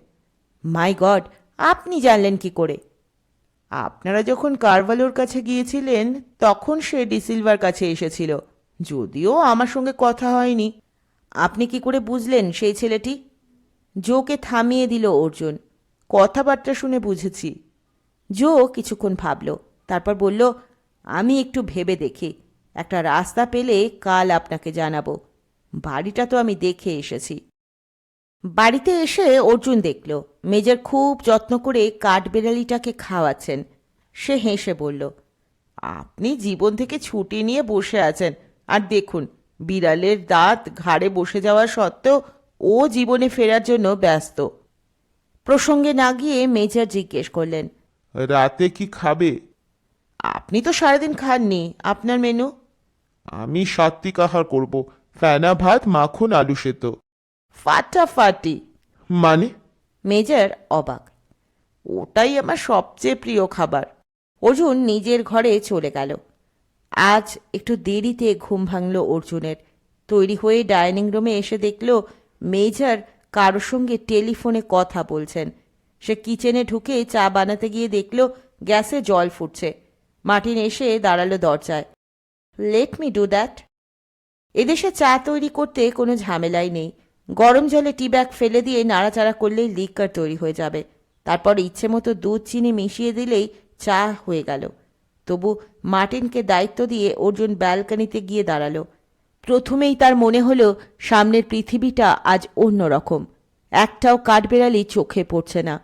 মাই গড, আপনি জানলেন কি করে? আপনারা যখন কারভালোর কাছে গিয়েছিলেন তখন সে ডিসিলভার কাছে এসেছিল, যদিও আমার সঙ্গে কথা হয়নি। আপনি কি করে বুঝলেন সেই ছেলেটি? জোকে থামিয়ে দিল অর্জুন। কথাবার্তা শুনে বুঝেছি। জো কিছুক্ষণ ভাবল, তারপর বলল, আমি একটু ভেবে দেখি। একটা রাস্তা পেলে কাল আপনাকে জানাবো। বাড়িটা তো আমি দেখে এসেছি। বাড়িতে এসে অর্জুন দেখল মেজর খুব যত্ন করে কাঠবেড়ালিটাকে খাওয়াচ্ছেন। সে হেসে বলল, আপনি জীবন থেকে ছুটি নিয়ে বসে আছেন, আর দেখুন বিড়ালের দাঁত ঘাড়ে বসে যাওয়া সত্ত্বেও ও জীবনে ফেরার জন্য ব্যস্ত। প্রসঙ্গে না গিয়ে মেজর জিজ্ঞেস করলেন, রাতে কি খাবে? আপনি তো সারাদিন খাননি, আপনার মেনু? আমি সাত্বিক আহার করব, ফেনা ভাত, মাখন, আলু সেদ্ধ। ফাটাফাটি। মানে? মেজর অবাক। ওটাই আমার সবচেয়ে প্রিয় খাবার। অর্জুন নিজের ঘরে চলে গেল। আজ একটু দেরিতে ঘুম ভাঙল অর্জুনের। তৈরি হয়ে ডাইনিং রুমে এসে দেখল মেজর কারোর সঙ্গে টেলিফোনে কথা বলছেন। সে কিচেনে ঢুকে চা বানাতে গিয়ে দেখল গ্যাসে জল ফুটছে। মার্টিন এসে দাঁড়ালো দরজায়। Let me do that. এদেশে চা তৈরি করতে কোনো ঝামেলাই নেই। গরম জলে টি ব্যাগ ফেলে দিয়ে নাড়াচাড়া করলেই লিকার তৈরি হয়ে যাবে। তারপর ইচ্ছে মতো দুধ চিনি মিশিয়ে দিলেই চা হয়ে গেল। তবু মার্টিনকে দায়িত্ব দিয়ে অর্জুন ব্যালকনিতে গিয়ে দাঁড়ালো। প্রথমেই তার মনে হলো সামনের পৃথিবীটা আজ অন্যরকম। একটাও কাঠবেড়ালি চোখে পড়ছে না।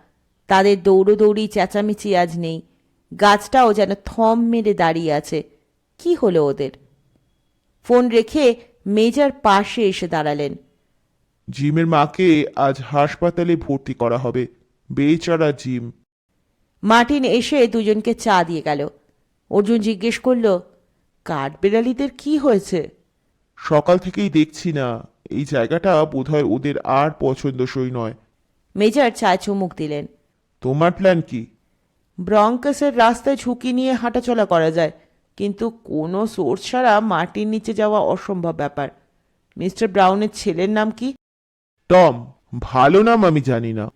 তাদের দৌড়োদৌড়ি চেঁচামেচি আজ নেই। গাছটাও যেন থম মেরে দাঁড়িয়ে আছে। কি হলো ওদের? ফোন রেখে মেজর পাশে এসে দাঁড়ালেন। জিমের মাকে আজ হাসপাতালে ভর্তি করা হবে। বেচারা জিম। মার্টিন এসে দুজনকে চা দিয়ে গেল। অর্জুন জিজ্ঞেস করল, কাঠবেড়ালিদের কি হয়েছে? সকাল থেকেই দেখছি না, এই জায়গাটা বোধহয় ওদের আর পছন্দসই নয়। মেজর চায় চুমুক দিলেন। তোমার প্ল্যান কি? ব্রঙ্কসের রাস্তায় ঝুঁকি নিয়ে হাঁটাচলা করা যায়, কিন্তু কোনো সোর্স ছাড়া মাটির নিচে যাওয়া অসম্ভব ব্যাপার। মিস্টার ব্রাউনের ছেলের নাম কি? টম। ভালো নাম আমি জানি না।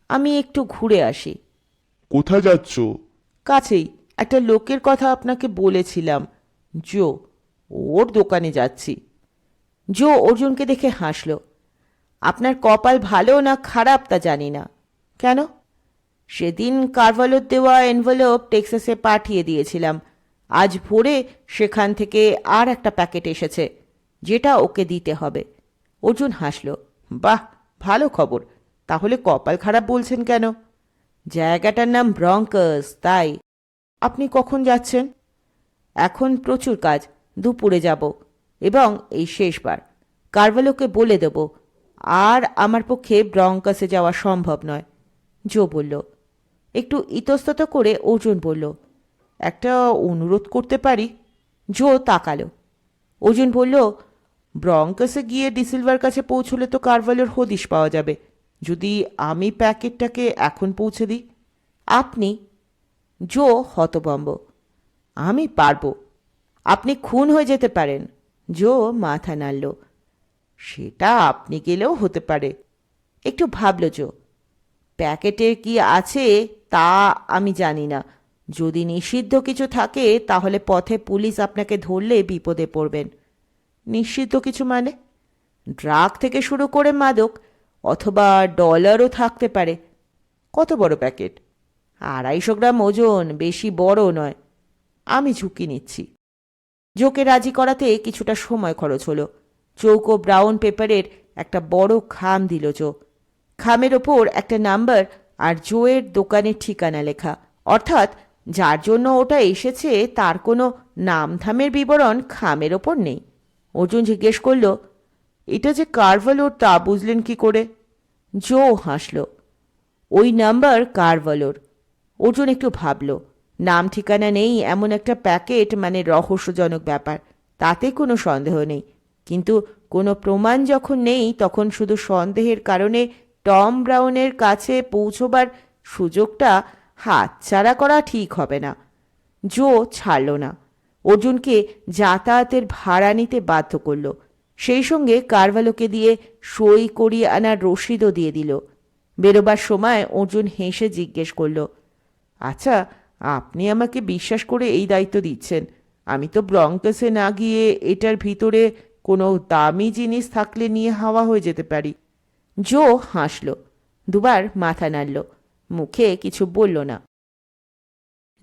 আমি একটু ঘুরে আসি। কোথায় যাচ্ছ? কাছেই একটা লোকের কথা আপনাকে বলেছিলাম, জো। ওর দোকানে যাচ্ছি। জো অর্জুনকে দেখে হাসল। আপনার কপাল ভালো না খারাপ তা জানি না। কেন? সেদিন কারভালোর দেওয়া এনভেলপ টেক্সাসে পাঠিয়ে দিয়েছিলাম। আজ ভোরে সেখান থেকে আর একটা প্যাকেট এসেছে, যেটা ওকে দিতে হবে। অর্জুন হাসল। বাহ, ভালো খবর। তাহলে কপাল খারাপ বলছেন কেন? জায়গাটার নাম ব্রঙ্কস, তাই। আপনি কখন যাচ্ছেন? এখন প্রচুর কাজ, দুপুরে যাব, এবং এই শেষবার। কারভালোকে বলে দেব। আর আমার পক্ষে ব্রঙ্কসে যাওয়া সম্ভব নয়। জো বলল। একটু ইতস্তত করে অর্জুন বলল, একটা অনুরোধ করতে পারি? জো তাকালো। অর্জুন বলল, ব্রঙ্কসে গিয়ে ডিসিলভার কাছে পৌঁছলে তো কারভালোর হদিশ পাওয়া যাবে। যদি আমি প্যাকেটটাকে এখন পৌঁছে দিই। আপনি? জো হতভম্ব। আমি পারবো। আপনি খুন হয়ে যেতে পারেন। জো মাথা নাড়ল। সেটা আপনি গেলেও হতে পারে। একটু ভাবল জো। প্যাকেটে কি আছে তা আমি জানি না। যদি নিষিদ্ধ কিছু থাকে তাহলে পথে পুলিশ আপনাকে ধরলে বিপদে পড়বেন। নিষিদ্ধ কিছু মানে? ড্রাগ থেকে শুরু করে মাদক, অথবা ডলারও থাকতে পারে। কত বড় প্যাকেট? 250 গ্রাম ওজন, বেশি বড় নয়। আমি ঝুঁকি নিচ্ছি। জোকে রাজি করাতে কিছুটা সময় খরচ হলো। চৌকো ব্রাউন পেপারের একটা বড় খাম দিল জো। খামের ওপর একটা নাম্বার আর জোয়ের দোকানের ঠিকানা লেখা। অর্থাৎ যার জন্য ওটা এসেছে তার কোনো নামধামের বিবরণ খামের ওপর নেই। অর্জুন জিজ্ঞেস করল, এটা যে কারভালোর তা বুঝলেন কি করে? জো হাসল। ওই নাম্বার কারভালোর। অর্জুন একটু ভাবল। নাম ঠিকানা নেই এমন একটা প্যাকেট মানে রহস্যজনক ব্যাপার, তাতে কোনো সন্দেহ নেই। কিন্তু কোনো প্রমাণ যখন নেই তখন শুধু সন্দেহের কারণে টম ব্রাউনের কাছে পৌঁছবার সুযোগটা হাতছাড়া করা ঠিক হবে না। জো ছাড়ল না। অর্জুনকে যাতায়াতের ভাড়া নিতে বাধ্য করল। সেই সঙ্গে কারভালোকে দিয়ে সই করিয়ে আনার রসিদও দিয়ে দিল। বেরোবার সময় অর্জুন হেসে জিজ্ঞেস করল, আচ্ছা, আপনি আমাকে বিশ্বাস করে এই দায়িত্ব দিচ্ছেন? আমি তো ব্রঙ্কসে না গিয়ে এটার ভিতরে কোনো দামি জিনিস থাকলে নিয়ে হাওয়া হয়ে যেতে পারি। জো হাসল, দুবার মাথা নাড়ল, মুখে কিছু বলল না।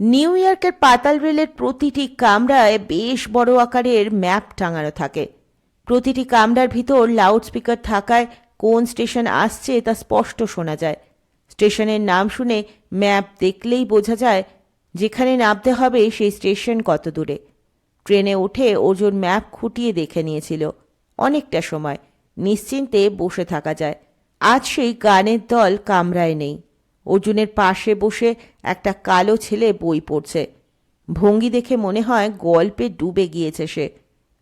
নিউ ইয়র্কের পাতাল রেলের প্রতিটি কামরায় বেশ বড় আকারের ম্যাপ টাঙানো থাকে। প্রতিটি কামরার ভিতর লাউডস্পিকার থাকায় কোন স্টেশন আসছে তা স্পষ্ট শোনা যায়। স্টেশনের নাম শুনে ম্যাপ দেখলেই বোঝা যায় যেখানে নামতে হবে সেই স্টেশন কত দূরে। ট্রেনে উঠে অর্জুন ম্যাপ খুঁটিয়ে দেখে নিয়েছিল। অনেকটা সময় নিশ্চিন্তে বসে থাকা যায়। আজ সেই গানের দল কামরায় নেই। অর্জুনের পাশে বসে একটা কালো ছেলে বই পড়ছে। ভঙ্গি দেখে মনে হয় গল্পে ডুবে গিয়েছে সে।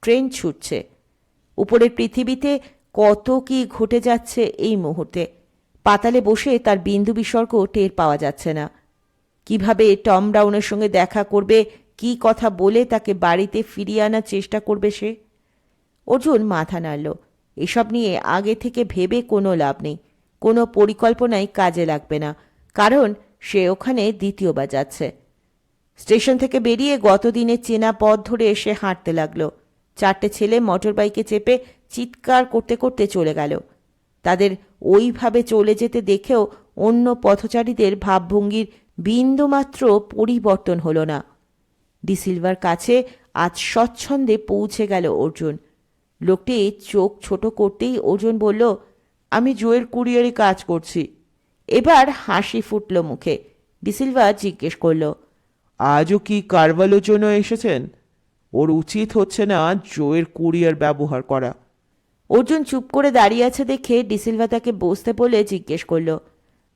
ট্রেন ছুটছে। উপরের পৃথিবীতে কত কি ঘটে যাচ্ছে এই মুহূর্তে। পাতালে বসে তার বিন্দু বিসর্গ টের পাওয়া যাচ্ছে না। কিভাবে টম ব্রাউনের সঙ্গে দেখা করবে, কি কথা বলে তাকে বাড়িতে ফিরিয়ে আনার চেষ্টা করবে সে? অর্জুন মাথা নাড়ল। এসব নিয়ে আগে থেকে ভেবে কোনো লাভ নেই। কোনো পরিকল্পনাই কাজে লাগবে না, কারণ সে ওখানে দ্বিতীয়বার যাচ্ছে। স্টেশন থেকে বেরিয়ে গতদিনের চেনা পথ ধরে এসে হাঁটতে লাগলো। 4টে ছেলে মোটর বাইকে চেপে চিৎকার করতে করতে চলে গেল। তাদের ওইভাবে চলে যেতে দেখেও অন্য পথচারীদের ভাবভঙ্গির বিন্দুমাত্র পরিবর্তন হলো না। ডিসিলভার কাছে আজ স্বচ্ছন্দে পৌঁছে গেল অর্জুন। লোকটি চোখ ছোট করতেই অর্জুন বলল, আমি জোয়ের কুরিয়ারে কাজ করছি। এবার হাসি ফুটল মুখে। ডিসিলভা জিজ্ঞেস করল, আজও কি কারভালোর জন্য এসেছেন? ওর উচিত হচ্ছে না জোয়ের কুরিয়ার ব্যবহার করা। অর্জুন চুপ করে দাঁড়িয়ে আছে দেখে ডিসিলভা তাকে বসতে বলে জিজ্ঞেস করল,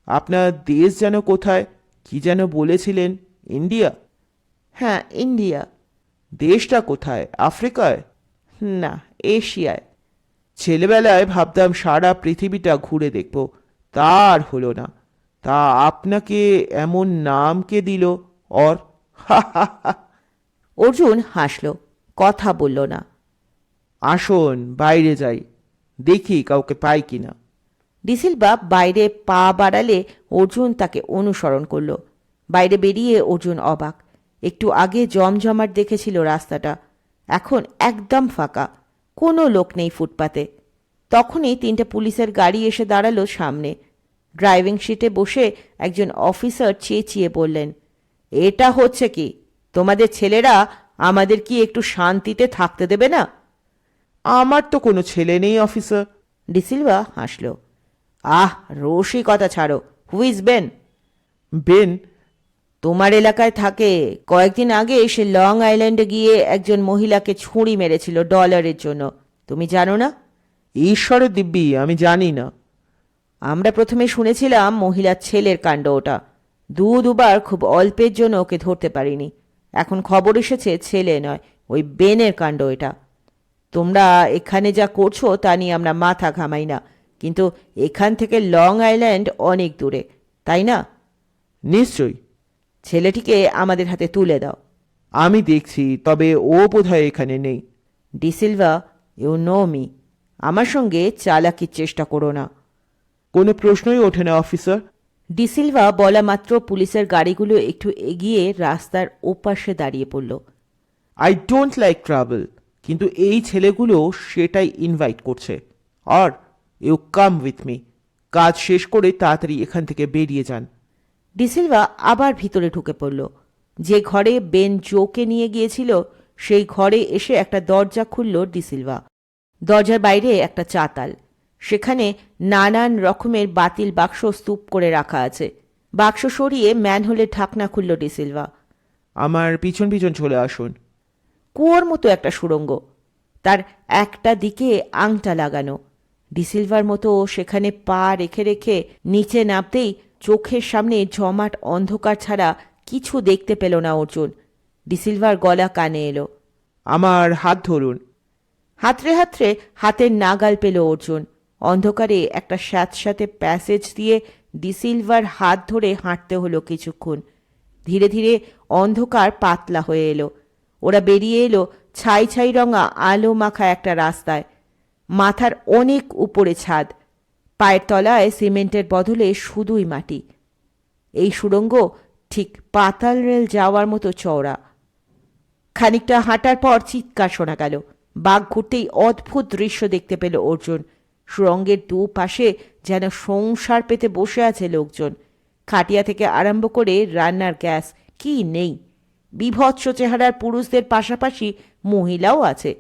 আপনার দেশ যেন কোথায়? কি যেন বলেছিলেন? ইন্ডিয়া? হ্যাঁ, ইন্ডিয়া। দেশটা কোথায়? আফ্রিকায়? না, এশিয়ায়। ছেলেবেলায় ভাবতাম সারা পৃথিবীটা ঘুরে দেখব, তা আর হলো না। তা আপনাকে এমন নাম কে দিল? অর অর্জুন হাসল, কথা বলল না। আসুন বাইরে যাই, দেখি কাউকে পাই কিনা। ডিসিলভা বাইরে পা বাড়ালে অর্জুন তাকে অনুসরণ করল। বাইরে বেরিয়ে অর্জুন অবাক। একটু আগে জমজমাট দেখেছিল রাস্তাটা, এখন একদম ফাঁকা, কোনো লোক নেই ফুটপাতে। তখনই 3টে পুলিশের গাড়ি এসে দাঁড়ালো সামনে। ড্রাইভিং সিটে বসে একজন অফিসার চেঁচিয়ে বললেন, এটা হচ্ছে কি? তোমাদের ছেলেরা আমাদের কি একটু শান্তিতে থাকতে দেবে না? আমার তো কোনো ছেলে নেই অফিসার। ডিসিলভা হাসল। আহ, রসিকতা ছাড়ো। Who's Ben? বেন? তোমার এলাকায় থাকে। কয়েকদিন আগে সে লং আইল্যান্ডে গিয়ে একজন মহিলাকে ছুরি মেরেছিল ডলারের জন্য। তুমি জানো না? ঈশ্বরের দিব্যি, আমি জানি না। আমরা প্রথমে শুনেছিলাম মহিলার ছেলের কাণ্ড ওটা। দুবার খুব অল্পের জন্য ওকে ধরতে পারিনি। এখন খবর এসেছে ছেলে নয়, ওই বেনের কাণ্ড এটা। তোমরা এখানে যা করছো তা নিয়ে আমরা মাথা ঘামাই না, কিন্তু এখান থেকে লং আইল্যান্ড অনেক দূরে, তাই না? নিশ্চয়ই। ছেলেটিকে আমাদের হাতে তুলে দাও। আমি দেখছি, তবে ও বোধহয় এখানে নেই। DeSilva, you know me. আমার সঙ্গে চালাকির চেষ্টা করো না। কোনো প্রশ্নই ওঠে না অফিসার। ডিসিলভা বলা মাত্র পুলিশের গাড়িগুলো একটু এগিয়ে রাস্তার ওপাশে দাঁড়িয়ে পড়ল। আই ডোন্ট লাইক ট্রাভেল, কিন্তু এই ছেলেগুলো সেটাই ইনভাইট করছে। Are you come with me. কাজ শেষ করে তাড়াতাড়ি এখান থেকে বেরিয়ে যান। ডিসিলভা আবার ভিতরে ঢুকে পড়ল। যে ঘরে বেন জোকে নিয়ে গিয়েছিল সেই ঘরে এসে একটা দরজা খুলল ডিসিলভা। দরজার বাইরে একটা চাতাল, সেখানে নানান রকমের বাতিল বাক্স স্তূপ করে রাখা আছে। বাক্স সরিয়ে ম্যানহোলের ঢাকনা খুলল ডিসিলভা। আমার পিছন পিছন চলে আসুন। কুয়োর মতো একটা সুড়ঙ্গ, তার একটা দিকে আংটা লাগানো। ডিসিলভার মতো সেখানে পা রেখে রেখে নিচে নামতেই চোখের সামনে জমাট অন্ধকার ছাড়া কিছু দেখতে পেল না অর্জুন। ডিসিলভার গলা কানে এলো। আমার হাত ধরুন। হাতড়ে হাতড়ে হাতের নাগাল পেল অর্জুন। অন্ধকারে একটা স্যাঁতস্যাঁতে প্যাসেজ দিয়ে ডিসিলভার হাত ধরে হাঁটতে হলো কিছুক্ষণ। ধীরে ধীরে অন্ধকার পাতলা হয়ে এলো। ওরা বেরিয়ে এলো ছাই ছাই রঙা আলো মাখা একটা রাস্তায়। মাথার অনেক উপরে ছাদ, পায়ের তলায় সিমেন্টের বদলে শুধুই মাটি। এই সুড়ঙ্গ ঠিক পাতাল রেল যাওয়ার মতো চওড়া। খানিকটা হাঁটার পর চিৎকার শোনা গেল। বাঘ ঘুরতেই অদ্ভুত দৃশ্য দেখতে পেল অর্জুন। সুড়ঙ্গের দুপাশে যেন সংসার পেতে বসে আছে লোকজন। খাটিয়া থেকে আরম্ভ করে রান্নার গ্যাস কি নেই। বিভৎস চেহারার পুরুষদের পাশাপাশি মহিলাও আছে।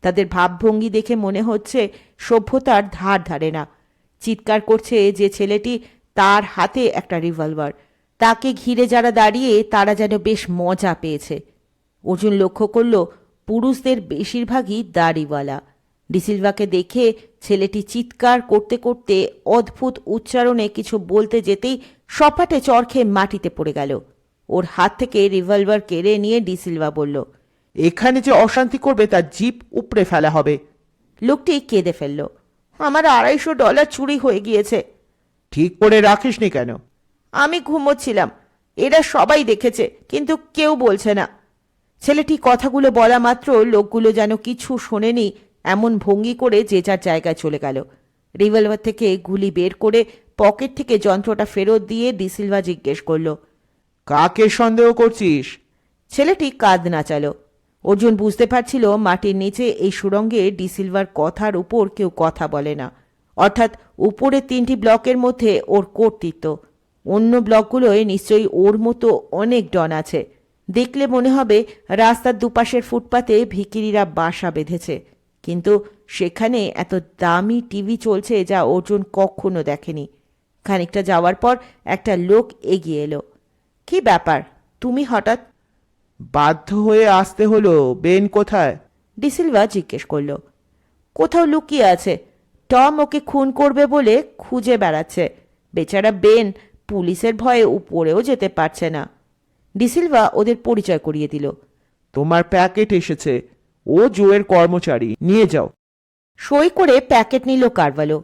তাদের ভাবভঙ্গি দেখে মনে হচ্ছে সভ্যতার ধার ধারে না। চিৎকার করছে যে ছেলেটি, তার হাতে একটা রিভলভার। তাকে ঘিরে যারা দাঁড়িয়ে তারা যেন বেশ মজা পেয়েছে। অর্জুন লক্ষ্য করল পুরুষদের বেশিরভাগই দাড়িওয়ালা। ডিসিলভাকে দেখে ছেলেটি চিৎকার করতে করতে অদ্ভুত উচ্চারণে কিছু বলতে যেতেই সপাটে চড় খেয়ে মাটিতে পড়ে গেল। ওর হাত থেকে রিভলভার কেড়ে নিয়ে ডিসিলভা বলল, এখানে যে অশান্তি করবে তার জিপ উপড়ে ফেলা হবে। লোকটি কেঁদে ফেলল। আমার $250 চুরি হয়ে গিয়েছে। ঠিক করে রাখিসনি কেন? আমি ঘুমোচ্ছিলাম, এরা সবাই দেখেছে, কিন্তু কেউ বলছে না। ছেলেটি কথাগুলো বলা মাত্র লোকগুলো যেন কিছু শোনেনি এমন ভঙ্গি করে যে যার জায়গায় চলে গেল। রিভলভার থেকে গুলি বের করে পকেট থেকে যন্ত্রটা ফেরত দিয়ে ডিসিলভা জিজ্ঞেস করল, কাকে সন্দেহ করছিস? ছেলেটি কাঁধ নাচালো। অর্জুন বুঝতে পারছিল মাটির নিচে এই সুড়ঙ্গে ডিসিলভার কথার উপর কেউ কথা বলে না। অর্থাৎ উপরের 3টি ব্লকের মধ্যে ওর কর্তৃত্ব। অন্য ব্লকগুলোয় নিশ্চয়ই ওর মতো অনেক ডন আছে। দেখলে মনে হবে রাস্তার দুপাশের ফুটপাতে ভিখিরিরা বাসা বেঁধেছে, কিন্তু সেখানে এত দামি টিভি চলছে যা অর্জুন কখনো দেখেনি। খানিকটা যাওয়ার পর একটা লোক এগিয়ে এলো। কি ব্যাপার, তুমি হঠাৎ? বাধ্য হয়ে আসতে হলো। বেন কোথায়? ডিসিলভা জিজ্ঞেস করল। কোথাও লুকিয়ে আছে। টম ওকে খুন করবে বলে খুঁজে বেড়াচ্ছে। বেচারা বেন পুলিশের ভয়ে উপরেও যেতে পারছে না। ডিসিলভা ওদের পরিচয় করিয়ে দিল। তোমার প্যাকেট এসেছে। ও জোয়ের কর্মচারী, নিয়ে যাও। সই করে প্যাকেট নিল কারভালো।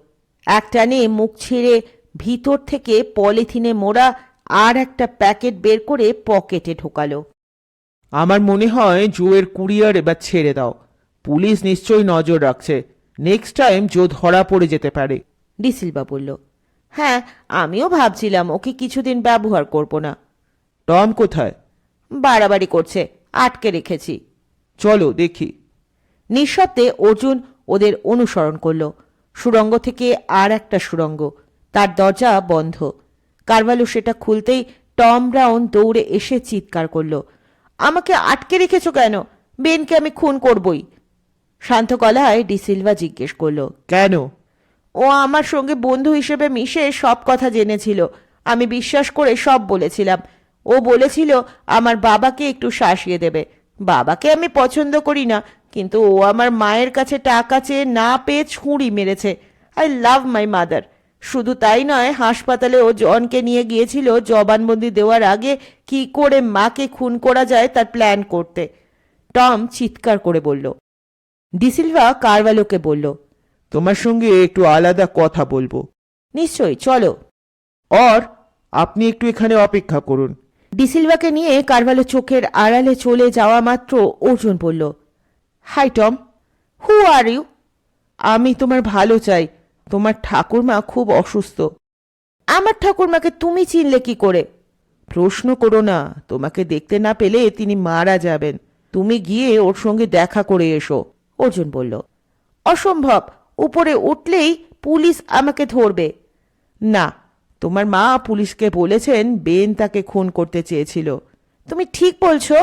একটানে মুখ ছিঁড়ে ভিতর থেকে পলিথিনে মোড়া আর একটা প্যাকেট বের করে পকেটে ঢোকালো। আমার মনে হয় জোয়ের কুরিয়ার এবার ছেড়ে দাও। পুলিশ নিশ্চয়ই নজর রাখছে। নেক্সট টাইম জো ধরা পড়ে যেতে পারে। ডিসিলভা বলল, হ্যাঁ, আমিও ভাবছিলাম ওকে কিছুদিন ব্যবহার করব না। টম কোথায়? বাড়াবাড়ি করছে, আটকে রেখেছি। চলো দেখি। নিঃশব্দে অর্জুন ওদের অনুসরণ করলো। সুড়ঙ্গ থেকে আর একটা সুড়ঙ্গ, তার দরজা বন্ধ। কারভালো সেটা খুলতেই টম ব্রাউন দৌড়ে এসে চিৎকার করলো, আমাকে আটকে রেখেছো কেন? বেনকে আমি খুন করবই। শান্ত গলায় ডিসিলভা জিজ্ঞেস করলো, কেন? ও আমার সঙ্গে বন্ধু হিসেবে মিশে সব কথা জেনেছিল। আমি বিশ্বাস করে সব বলেছিলাম। ও বলেছিল আমার বাবাকে একটু শাসিয়ে দেবে। বাবাকে আমি পছন্দ করি না, কিন্তু ও আমার মায়ের কাছে টাকা চেয়ে না পেয়ে ছুঁড়ি মেরেছে। I love my mother. শুধু তাই নয়, হাসপাতালে ও জনকে নিয়ে গিয়েছিল জবানবন্দি দেওয়ার আগে কি করে মাকে খুন করা যায় তার প্ল্যান করতে। টম চিৎকার করে বলল। ডিসিলভা কারভালোকে বলল, তোমার সঙ্গে একটু আলাদা কথা বলবো। নিশ্চয়ই, চলো। আর আপনি একটু এখানে অপেক্ষা করুন। ডিসিলভাকে নিয়ে কারভালো চোখের আড়ালে চলে যাওয়া মাত্র অর্জুন বলল, hi Tom, who are you? আমি তোমার ভালো চাই। তোমার ঠাকুরমা খুব অসুস্থ। আমার ঠাকুরমাকে তুমি চিনলে কি করে? প্রশ্ন করো না। তোমাকে দেখতে না পেলে তিনি মারা যাবেন। তুমি গিয়ে ওর সঙ্গে দেখা করে এসো। অর্জুন বলল, অসম্ভব। উপরে উঠলেই পুলিশ আমাকে ধরবে। না, তোমার মা পুলিশকে বলেছেন বেন তাকে খুন করতে চেয়েছিল। তুমি ঠিক বলছো?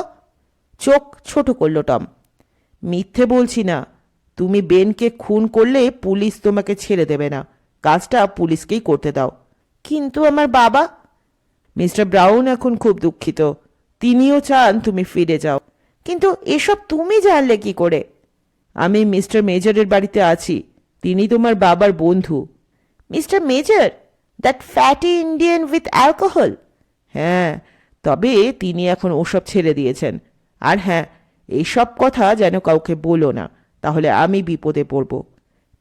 চোখ ছোট করল টম। মিথ্যে বলছি না। তুমি বেনকে খুন করলে পুলিশ তোমাকে ছেড়ে দেবে না। কাজটা পুলিশকেই করতে দাও। কিন্তু আমার বাবা? মিস্টার ব্রাউন এখন খুব দুঃখিত। তিনিও চান তুমি ফিরে যাও। কিন্তু এসব তুমি জানলে কি করে? আমি মিস্টার মেজরের বাড়িতে আছি। তিনি তোমার বাবার বন্ধু। Mister major? That fatty Indian with alcohol? হ্যাঁ, তবে তিনি এখন ওসব ছেড়ে দিয়েছেন। আর হ্যাঁ, এইসব কথা যেন কাউকে বলো না, তাহলে আমি বিপদে পড়ব।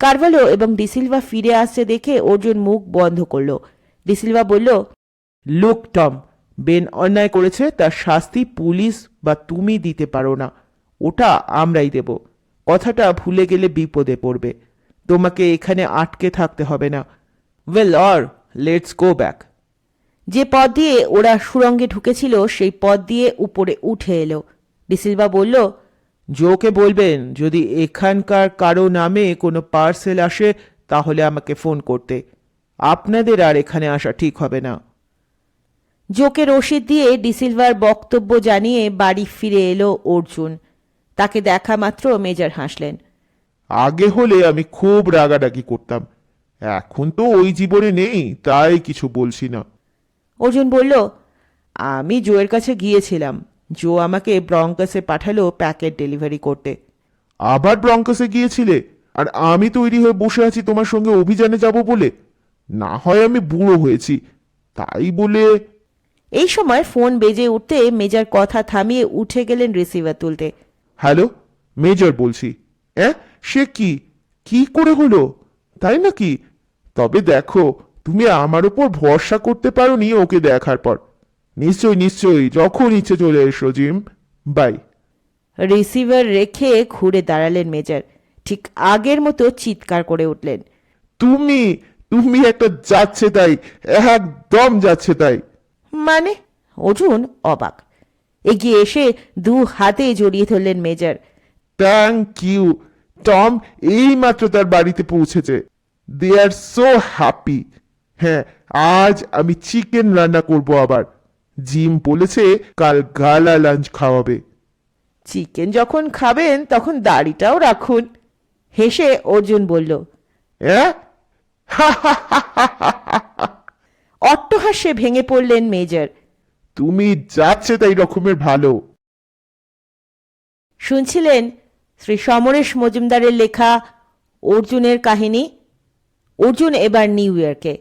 কারভালো এবং ডিসিলভা ফিরে আসছে দেখে অর্জুন মুখ বন্ধ করল। ডিসিলভা বলল, লুক টম, বেন অন্যায় করেছে, তার শাস্তি পুলিশ বা তুমি দিতে পারো না। ওটা আমরাই দেব। কথাটা ভুলে গেলে বিপদে পড়বে। তোমাকে এখানে আটকে থাকতে হবে না। Well, or let's go back. যে পথ দিয়ে ওরা সুড়ঙ্গে ঢুকেছিল সেই পথ দিয়ে উপরে উঠে এলো। ডিসিলভা বলল, জোকে বলবেন যদি এখানকার কারো নামে কোনো পার্সেল আসে তাহলে আমাকে ফোন করতে। আপনাদের আর এখানে আসা ঠিক হবে না। জোকে রশিদ দিয়ে ডিসিলভার বক্তব্য জানিয়ে বাড়ি ফিরে এলো অর্জুন। তাকে দেখা মাত্র মেজর হাসলেন। আগে হলে আমি খুব রাগারাগি করতাম, এখন তো ওই জীবনে নেই, তাই কিছু বলছি না। অর্জুন বলল, আমি জোয়ের কাছে গিয়েছিলাম। জো আমাকে ব্রঙ্কাসে পাঠালো প্যাকেট ডেলিভারি করতে। আবার ব্রঙ্কসে গিয়েছিলে? আর আমি তৈরি হয়ে বসে আছি তোমার সঙ্গে অভিযানে যাব বলে। না হয় আমি বুড়ো হয়েছি, তাই বলে। এই সময় ফোন বেজে উঠতে মেজর কথা থামিয়ে উঠে গেলেন রিসিভার তুলতে। হ্যালো, মেজর বলছি। সে কি কি করে হলো? তাই নাকি? তবে দেখো, তুমি আমার উপর ভরসা করতে পারোনি ওকে দেখার পর। নিশ্চয়ই নিশ্চয়ই, যখন ইচ্ছে চলে এসো জিম। বাই। রিসিভার রেখে ঘুরে দাঁড়ালেন মেজর। ঠিক আগের মতো চিৎকার করে উঠলেন, তুমি তুমি একটা যাচ্ছে তাই, একদম যাচ্ছে তাই। মানে? অর্জুন অবাক। এগিয়ে এসে দু হাতে জড়িয়ে ধরলেন মেজর। Thank you. টম এইমাত্র তার বাড়িতে পৌঁছেছে। দে আর সো হ্যাপি। হ্যাঁ, আজ আমি চিকেন রান্না করব আবার। জিম বলেছে কাল গালা লাঞ্চ খাওয়াবে। চিকেন যখন খাবেন তখন দাড়িটাও রাখুন। হেসে অর্জুন বলল। অট্টহাস্যে ভেঙে পড়লেন মেজর। তুমি যাচ্ছে তাই রকমের ভালো। শুনছিলেন শ্রী সমরেশ মজুমদারের লেখা অর্জুনের কাহিনী। অর্জুন এবার নিউ ইয়র্কে।